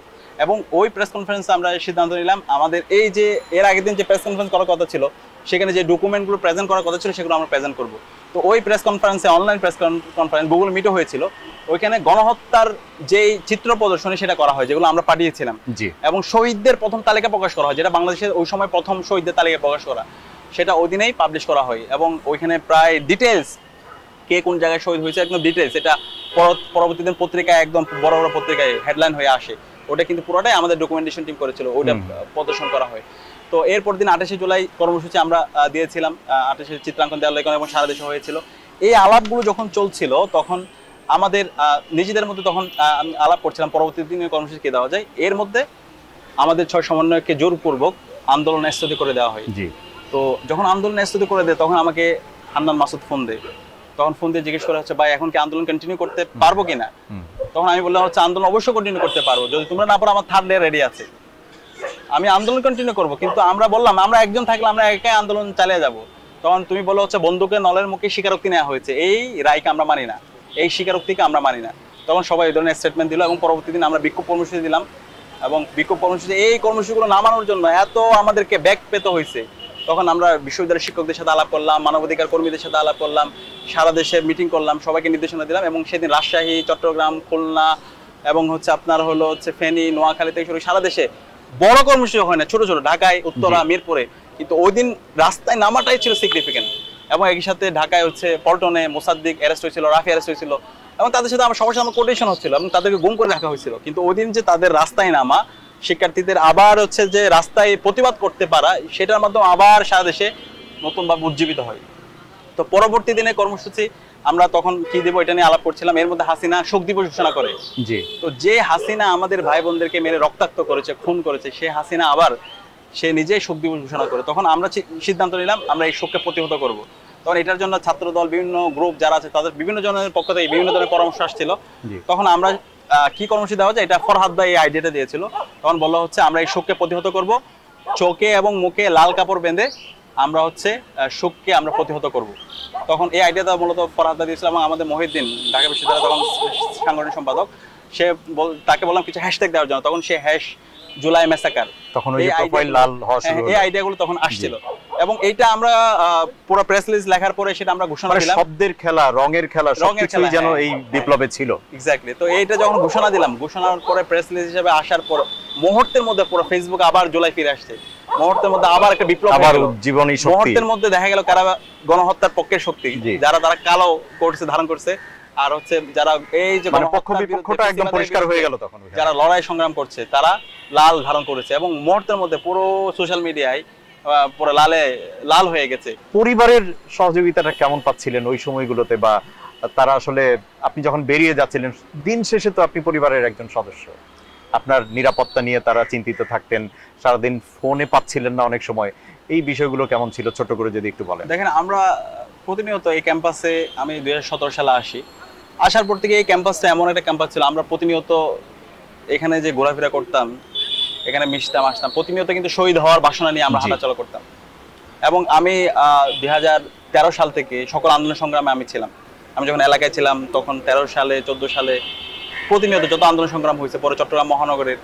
এবং ওই প্রেস কনফারেন্সে আমরা সিদ্ধান্ত নিলাম আমাদের এই যে এর আগের দিন যে প্রেস কনফারেন্স করার কথা ছিল সেখানে যে ডকুমেন্টগুলো প্রেজেন্ট করার কথা ছিল সেগুলো আমরা প্রেজেন্ট করব। তো ওই প্রেস কনফারেন্সে, অনলাইন প্রেস কনফারেন্স গুগল মিটও হয়েছিল, ওইখানে গণহত্যার যে চিত্র প্রদর্শনী সেটা করা হয় যেগুলো আমরা পাঠিয়েছিলাম। এবং শহীদদের প্রথম তালিকা প্রকাশ করা হয়, যেটা বাংলাদেশের ওই সময় প্রথম শহীদদের তালিকা প্রকাশ করা, সেটা ওই দিনেই পাবলিশ করা হয়। এবং ওইখানে প্রায় ডিটেলস কে কোন জায়গায় শহীদ হয়েছে একদম ডিটেলস, এটা পরবর্তী দিন পত্রিকায় একদম বড় বড় পত্রিকায় হেডলাইন হয়ে আসে। ওটা কিন্তু পুরোটাই আমাদের ডকুমেন্টেশন টিম করেছিল, ওইটা প্রদর্শন করা হয়। তো এরপর দিন 28শে জুলাই কর্মসূচি আমরা দিয়েছিলাম, 28শে চিত্রাঙ্কন দেওয়াল লিখন এবং সারা দেশে হয়েছিল। এই আলাপগুলো যখন চলছিল তখন আমাদের নিজেদের মধ্যে তখন আমি আলাপ করছিলাম পরবর্তী দিনে কর্মসূচি কে দেওয়া যায়। এর মধ্যে আমাদের 6 সমন্বয়ককে জোরপূর্বক আন্দোলন স্থগিত করে দেওয়া হয়। তো যখন আন্দোলন স্থগিত করে দেয় তখন আমাকে হান্নান মাসুদ ফোন দেয়। তখন ফোন দিয়ে জিজ্ঞেস করা হচ্ছে, ভাই এখন কি আন্দোলন কন্টিনিউ করতে পারবো কিনা? তখন আমি বললাম হচ্ছে আন্দোলন অবশ্যই কন্টিনিউ করতে পারবো, যদি তোমরা না পারো আমার থার্ড ডে রেডি আছে, আমি আন্দোলন কন্টিনিউ করবো। কিন্তু আমরা বললাম আমরা একজন থাকলে আমরা একাই আন্দোলন চালিয়ে যাব। তখন তুমি বলো হচ্ছে বন্দুকের নলের মুখে স্বীকারোক্তি নেওয়া হয়েছে, এই রায়কে আমরা মানি না, এই স্বীকারোক্তিকে আমরা মানি না। তখন সবাই এই ধরনের স্টেটমেন্ট দিল এবং পরবর্তী দিন আমরা বিক্ষোভ কর্মসূচি দিলাম। এবং বিক্ষোভ কর্মসূচি এই কর্মসূচিগুলো না মানানোর জন্য এত আমাদেরকে ব্যাক পেতে হয়েছে। তখন আমরা বিশ্ববিদ্যালয়ের শিক্ষকদের সাথে আলাপ করলাম, মানবাধিকার কর্মীদের সাথে আলাপ করলাম, সারা দেশে মিটিং করলাম, সবাইকে নির্দেশনা দিলাম। এবং সেদিন রাজশাহী, চট্টগ্রাম, খুলনা এবং হচ্ছে আপনার হলো হচ্ছে ফেনী, নোয়াখালী থেকে শুরু সারা দেশে বড় কর্মসূচি হয় না, ছোট ছোট ঢাকায়, উত্তরা, মিরপুরে, কিন্তু ওই দিন রাস্তায় নামাটাই ছিল সিগনিফিকেন্ট। এবং একই সাথে ঢাকায় হচ্ছে পল্টনে মোসাদ্দিক অ্যারেস্ট হয়েছিল, রাফি অ্যারেস্ট হয়েছিল এবং তাদের সাথে আমার সবার সাথে আমার কোটেশন হচ্ছিল এবং তাদেরকে গুম করে রাখা হয়েছিল। কিন্তু ওই দিন যে তাদের রাস্তায় নামা, শিক্ষার্থীদের আবার হচ্ছে যে রাস্তায় প্রতিবাদ করতে পারা, সেটার মাধ্যমে আবার সারা দেশে নতুনভাবে উজ্জীবিত হয়। তো পরবর্তী দিনে কর্মসূচি আমরা তখন কি দেবো এটা নিয়ে আলাপ করছিলাম। এর মধ্যে হাসিনা শোক দিবস ঘোষণা করে। তো যে হাসিনা আমাদের ভাই বোনদেরকে মেরে রক্তাক্ত করেছে, খুন করেছে, সে হাসিনা আবার সে নিজেই শোক দিবস ঘোষণা করে। তখন আমরা সিদ্ধান্ত নিলাম আমরা এই শোককে প্রতিহত করব। তখন এটার জন্য ছাত্র দল, বিভিন্ন গ্রুপ যারা আছে তাদের বিভিন্ন জনের পক্ষ থেকে বিভিন্ন ধরনের পরামর্শ আসছিল। তখন আমরা কি কর্মসূচি দেওয়া যায়, এটা ফরহাদ ভাই এই আইডিয়াটা দিয়েছিল। তখন বলা হচ্ছে আমরা এই শোককে প্রতিহত করব, চোখে এবং মুখে লাল কাপড় বেঁধে আমরা হচ্ছে শোককে আমরা প্রতিহত করব। তখন এই আইডিয়াটা মূলত ফরহাদ ভাই দিয়েছিল এবং আমাদের মহিউদ্দিন ঢাকা বিশ্ববিদ্যালয় তখন সাংগঠনিক সম্পাদক, সে তাকে বললাম কিছু হ্যাশট্যাগ দেওয়ার জন্য। তখন সে হ্যাশ জুলাই ম্যাসাকার, তখন ওই প্রোফাইল লাল হওয়া শুরু হলো, এই আইডিয়াগুলো তখন আসছিল। এবং এইটা আমরা পুরো প্রেস রিলিজ লেখার পরে সেটা আমরা ঘোষণা দিলাম, শব্দের খেলা, রঙের খেলা, সবকিছুই যেন এই বিপ্লবে ছিল। এক্স্যাক্টলি। তো এইটা যখন ঘোষণা দিলাম, ঘোষণার পরে প্রেস রিলিজ হিসেবে আসার পর মুহূর্তের মধ্যে পুরো ফেসবুক আবার জুলাই ফিরে আসছে, মুহূর্তের মধ্যে আবার একটা বিপ্লব, আবার জীবনী শক্তি, মুহূর্তের মধ্যে দেখা গেল কারা গণহত্যার পক্ষের শক্তি, যারা তারা কালো করছে, ধারণ করছে, আর হচ্ছে যারা এই যে পক্ষ বিপক্ষটা একদম পরিষ্কার হয়ে গেল। তখন যারা লড়াই সংগ্রাম করছে তারা লাল ধারণ করেছে এবং মুহূর্তের মধ্যে পুরো সোশ্যাল মিডিয়ায় পুরো লাল হয়ে গেছে। পরিবারের সহযোগিতাটা কেমন পাচ্ছিলেন ওই সময়গুলোতে, বা তারা আসলে আপনি যখন বেরিয়ে যাচ্ছিলেন, দিন শেষে তো আপনি পরিবারের একজন সদস্য, আপনার নিরাপত্তা নিয়ে তারা চিন্তিত থাকতেন, সারাদিন ফোনে পাচ্ছিলেন না অনেক সময়, এই বিষয়গুলো কেমন ছিল ছোট করে যদি একটু বলেন। দেখেন, আমরা প্রতিনিয়ত এই ক্যাম্পাসে, আমি 2017 সালে আসি, আসার পর থেকে এই ক্যাম্পাসটা এমন একটা ক্যাম্পাস ছিল, আমরা প্রতিনিয়ত এখানে যে ঘোরাফেরা করতাম, এখানে মিশতাম, আসতাম, প্রতিনিয়ত কিন্তু শহীদ হওয়ার বাসনা নিয়ে আমরা হাঁটাচলা করতাম। এবং আমি 2013 সাল থেকে সকল আন্দোলন সংগ্রামে আমি ছিলাম। আমি যখন এলাকায় ছিলাম তখন 13 সালে 14 সালে প্রতিনিয়ত যত আন্দোলন সংগ্রাম হয়েছে, পরে চট্টগ্রাম মহানগরের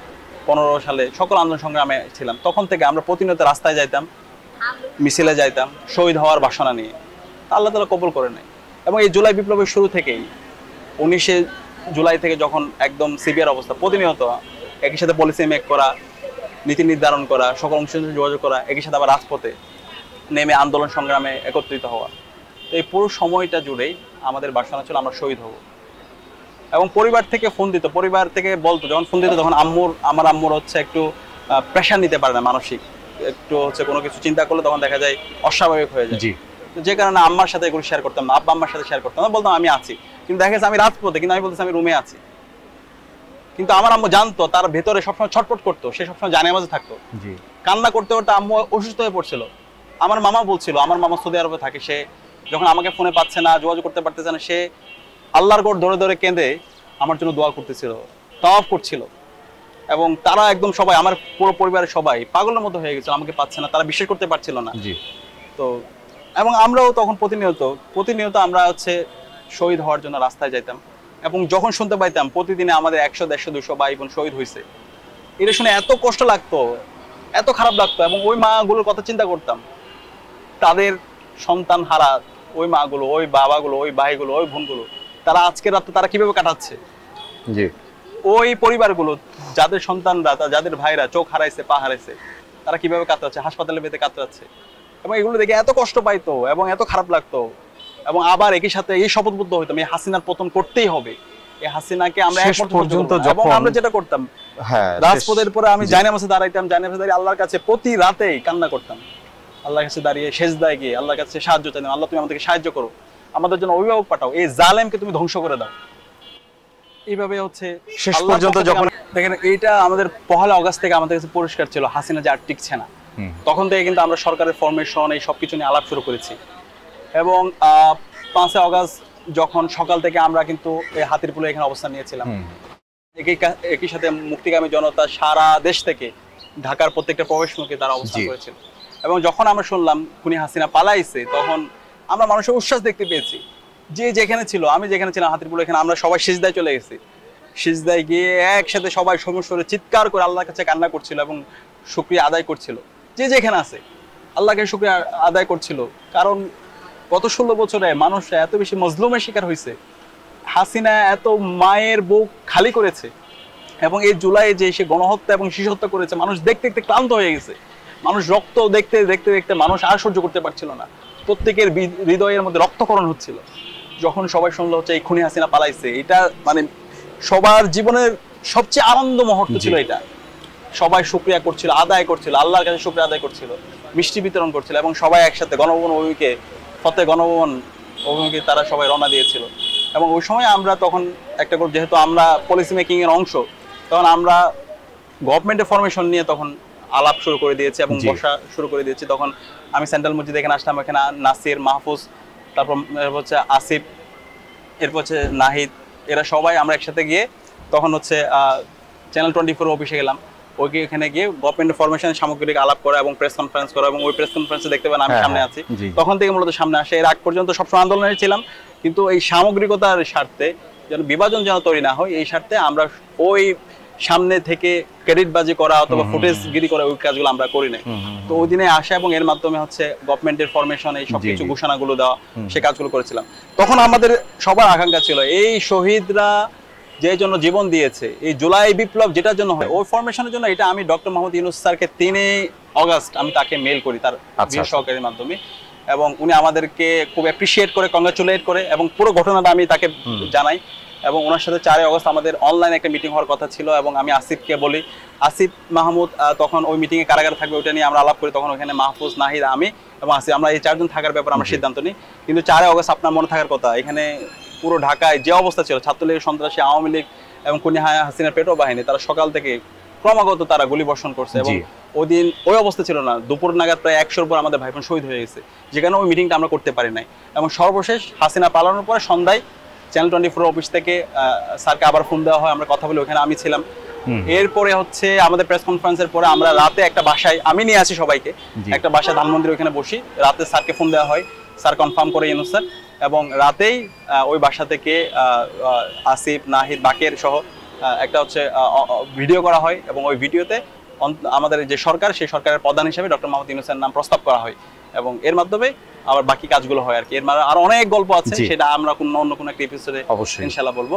15 সালে সকল আন্দোলন সংগ্রামে ছিলাম, তখন থেকে আমরা প্রতিনিয়ত রাস্তায় যাইতাম, মিছিলে যাইতাম শহীদ হওয়ার বাসনা নিয়ে। আল্লাহ তাআলা কবুল করে নেয়। এবং এই জুলাই বিপ্লবের শুরু থেকেই 19 জুলাই থেকে যখন একদম সিভিয়ার অবস্থা, প্রতিনিয়ত একই সাথে পলিসি মেক করা, নীতি নির্ধারণ করা, সকল অংশের সাথে যোগাযোগ করা, একই সাথে আবার রাজপথে নেমে আন্দোলন সংগ্রামে একত্রিত হওয়া। তো এই পুরো সময়টা জুড়েই আমাদের বাসনা ছিল আমরা শহীদ হব। এবং পরিবার থেকে ফোন দিত, পরিবার থেকে বলতো, যখন ফোন দিত তখন আমার আম্মুর হচ্ছে একটু প্রেশার নিতে পারে না, মানসিক একটু হচ্ছে কোনো কিছু চিন্তা করলে তখন দেখা যায় অস্বাভাবিক হয়ে যায়। যে কারণে আম্মার সাথে এগুলো শেয়ার করতাম না, আব্বা আম্মার সাথে শেয়ার করতাম না, বলতাম আমি আছি। কিন্তু দেখা যাচ্ছে আমি রাজপথে, কিন্তু আমি বলতেছি আমি রুমে আছি। কিন্তু আমার আম্মু জানতো, তার ভেতরে সবসময় ছটফট করতো, সে সবসময় জানামাজে থাকতো, কান্না করতে করতে আম্মু অসুস্থ হয়ে পড়ছিল। আমার মামা বলছিল, আমার মামা সৌদি আরবে থাকে, সে যখন আমাকে ফোনে পাচ্ছে না, যোগাযোগ করতে পারতেছে না, সে আল্লাহর গড় ধরে ধরে কেঁদে আমার জন্য দোয়া করতেছিল, তাওয়াফ করছিল। এবং তারা একদম সবাই, আমার পুরো পরিবারের সবাই পাগলের মতো হয়ে গেছিল, আমাকে পাচ্ছে না, তারা বিশ্বাস করতে পারছিল না। তো এবং আমরাও তখন প্রতিনিয়ত আমরা হচ্ছে শহীদ হওয়ার জন্য রাস্তায় যাইতাম। এবং যখন শুনতে পাইতাম প্রতিদিনে আমাদের 100, 150, 200 ভাই বোন শহীদ হয়েছে, এটা শুনে এত কষ্ট লাগতো, এত খারাপ লাগতো। এবং ওই মাগুলোর কথা চিন্তা করতাম, তাদের সন্তান হারা ওই মাগুলো, ওই বাবাগুলো, ওই ভাইগুলো, ওই বোনগুলো, তারা আজকের রাতে তারা কিভাবে কাটাচ্ছে। ওই পরিবারগুলো যাদের সন্তানরা, যাদের ভাইরা চোখ হারাইছে, পা হারাইছে, তারা কিভাবে কাতরাচ্ছে, হাসপাতালে বেঁধে কাতরাচ্ছে। এবং এগুলো দেখে এত কষ্ট পাইতো এবং এত খারাপ লাগতো। এবং আবার একই সাথে এই শপথবদ্ধ হইতাম, এই হাসিনার পতন করতেই হবে, এই হাসিনাকে আমরা এক পর্যন্ত। এবং আমরা যেটা করতাম, রাজপথের পরে আমি জায়নামাজে দাঁড়াইতাম, জায়নামাজে দাঁড়িয়ে আল্লাহর কাছে প্রতি রাতেই কান্না করতাম, আল্লাহর কাছে দাঁড়িয়ে সেজদায় গিয়ে আল্লাহর কাছে সাহায্য চাইতাম, আল্লাহ তুমি আমাদেরকে সাহায্য করো, আমাদের জন্য অভিভাবক পাঠাও, এই জালেমকে তুমি ধ্বংস করে দাও। এইভাবে হচ্ছে শেষ পর্যন্ত যখন দেখেন, এইটা আমাদের 1 আগস্ট থেকে আমাদের কাছে পরিষ্কার ছিল হাসিনা যে আর টিকছে না। তখন থেকে কিন্তু আমরা সরকারের ফরমেশন, এই সবকিছু নিয়ে আলাপ শুরু করেছি। এবং 5 আগস্ট যখন সকাল থেকে আমরা কিন্তু এই হাতিরপুলে এখানে অবস্থান নিয়েছিলাম, একই সাথে মুক্তিকামী জনতা সারা দেশ থেকে ঢাকার প্রত্যেকটা প্রবেশমুখে তারা অবস্থান করেছিল। এবং যখন আমরা শুনলাম খুনি হাসিনা পালাইছে, তখন আমরা মানুষের উচ্ছ্বাস দেখতে পেয়েছি। যে যেখানে ছিল, আমি যেখানে ছিলাম হাতিরপুল, এখানে আমরা সবাই সিজদায় চলে গেছি। সিজদায় গিয়ে একসাথে সবাই সমস্যরে চিৎকার করে আল্লাহর কাছে কান্না করছিল এবং শুকরিয়া আদায় করছিল। যে যেখানে আছে আল্লাহকে শুকরিয়া আদায় করছিল। কারণ গত 16 বছরে মানুষরা এত বেশি মজলুমের শিকার হয়েছে, হাসিনা এত মায়ের বুক খালি করেছে। এবং এই জুলাই যে সে গণহত্যা এবং শিশু হত্যা করেছে, মানুষ দেখতে দেখতে ক্লান্ত হয়ে গেছে। মানুষ রক্ত দেখতে দেখতে দেখতে মানুষ আর সহ্য করতে পারছিল না, প্রত্যেকের হৃদয়ের মধ্যে রক্তকরণ হচ্ছিল। যখন সবাই শুনলো হচ্ছে এই খুনি হাসিনা পালাইছে, এটা মানে সবার জীবনের সবচেয়ে আনন্দ মুহূর্ত ছিল এটা। সবাই শুকরিয়া করছিল, আদায় করছিল, আল্লাহর কাছে শুকরিয়া আদায় করছিল, মিষ্টি বিতরণ করছিল। এবং সবাই একসাথে গণভবন অভিমুখে, ফতেহ গণভবন অভিমুখে তারা সবাই রওনা দিয়েছিল। এবং ওই সময় আমরা তখন একটা করে, যেহেতু আমরা পলিসি মেকিং এর অংশ, তখন আমরা গভর্নমেন্টের ফরমেশন নিয়ে তখন আলাপ শুরু করে দিয়েছি এবং বসা শুরু করে দিয়েছি। তখন আমি সেন্ট্রাল মসজিদে এখানে আসলাম, এখানে নাসির, মাহফুজ, তারপর হচ্ছে আসিফ, এরপর হচ্ছে নাহিদ, এরা সবাই আমরা একসাথে গিয়ে তখন হচ্ছে চ্যানেল 24 অফিসে গেলাম। ওইখানে গিয়ে গভর্নমেন্টের ফরমেশনের সামগ্রিক আলাপ করা এবং প্রেস কনফারেন্স করা। এবং ওই প্রেস কনফারেন্সে দেখতে পেলাম আমি সামনে আছি, তখন থেকে মূলত সামনে আসে। এর আগ পর্যন্ত সবসময় আন্দোলনে ছিলাম, কিন্তু এই সামগ্রিকতার স্বার্থে, যেন বিভাজন যেন তৈরি না হয়, এই স্বার্থে আমরা ওই সামনে থেকে ক্রেডিটবাজি করা অথবা ফুটেজগিরি করা ওই কাজগুলো আমরা করি নাই। তো ওই দিনে আসা এবং এর মাধ্যমে হচ্ছে গভর্নমেন্টের ফরমেশন, এই সবকিছু ঘোষণাগুলো দেওয়া, সে কাজগুলো করেছিলাম। তখন আমাদের সবার আকাঙ্ক্ষা ছিল এই শহীদরা যে জন্য জীবন দিয়েছে, এই জুলাই বিপ্লব যেটার জন্য হয়, ওই ফরমেশনের জন্য। এটা আমি ডক্টর মোহাম্মদ ইউনূস স্যারকে 3 আগস্ট আমি তাকে মেল করি তার বিশেষ সহকারীর মাধ্যমে। এবং উনি আমাদেরকে খুব অ্যাপ্রিসিয়েট করে, কংগ্রাচুলেট করে এবং পুরো ঘটনাটা আমি তাকে জানাই। এবং ওনার সাথে 4 আগস্ট আমাদের অনলাইনে একটা মিটিং হওয়ার কথা ছিল। এবং আমি আসিফকে বলি, আসিফ মাহমুদ তখন ওই মিটিংয়ে কারাগারে থাকবে, ওইটা নিয়ে আমরা আলাপ করি। তখন ওখানে মাহফুজ, নাহিদ, আমি এবং আসিফ, আমরা এই 4 জন থাকার ব্যাপারে আমরা সিদ্ধান্ত নিই। কিন্তু 4 আগস্ট আপনার মনে থাকার কথা, এখানে পুরো ঢাকায় যে অবস্থা ছিল, ছাত্রলীগ, সন্ত্রাসী, আওয়ামী লীগ এবং খুনি হাসিনার পেটো বাহিনী, তারা সকাল থেকে ক্রমাগত তারা গুলি বর্ষণ করছে। এবং ওই দিন ওই অবস্থা ছিল না, দুপুর নাগাদ প্রায় 100-র উপর আমাদের ভাইবোন শহীদ হয়ে গেছে, যেখানে ওই মিটিংটা আমরা করতে পারি নাই। এবং সর্বশেষ হাসিনা পালানোর পরে সন্ধ্যায় চ্যানেল 24 অফিস থেকে স্যারকে আবার ফোন দেওয়া হয়, আমরা কথা বলি, ওখানে আমি ছিলাম। এরপরে হচ্ছে আমাদের প্রেস কনফারেন্সের পরে আমরা রাতে একটা বাসায়, আমি নিয়ে আসি সবাইকে, একটা বাসায় ধানমন্দির, ওখানে বসি। রাতে স্যারকে ফোন দেওয়া হয়, স্যার কনফার্ম করে ইউনূস স্যার। এবং রাতেই ওই বাসা থেকে আসিফ, নাহিদ, বাকের সহ একটা হচ্ছে ভিডিও করা হয় এবং ওই ভিডিওতে আমাদের যে সরকার, সেই সরকারের প্রধান হিসেবে ডক্টর মোহাম্মদ ইউনূসের নাম প্রস্তাব করা হয় এবং এর মাধ্যমে আবার বাকি কাজগুলো হয় আর কি। এর মানে আরো অনেক গল্প আছে, জি। সেটা আমরা অন্য কোনো একটা এপিসোডে অবশ্যই ইনশাআল্লাহ বলবো।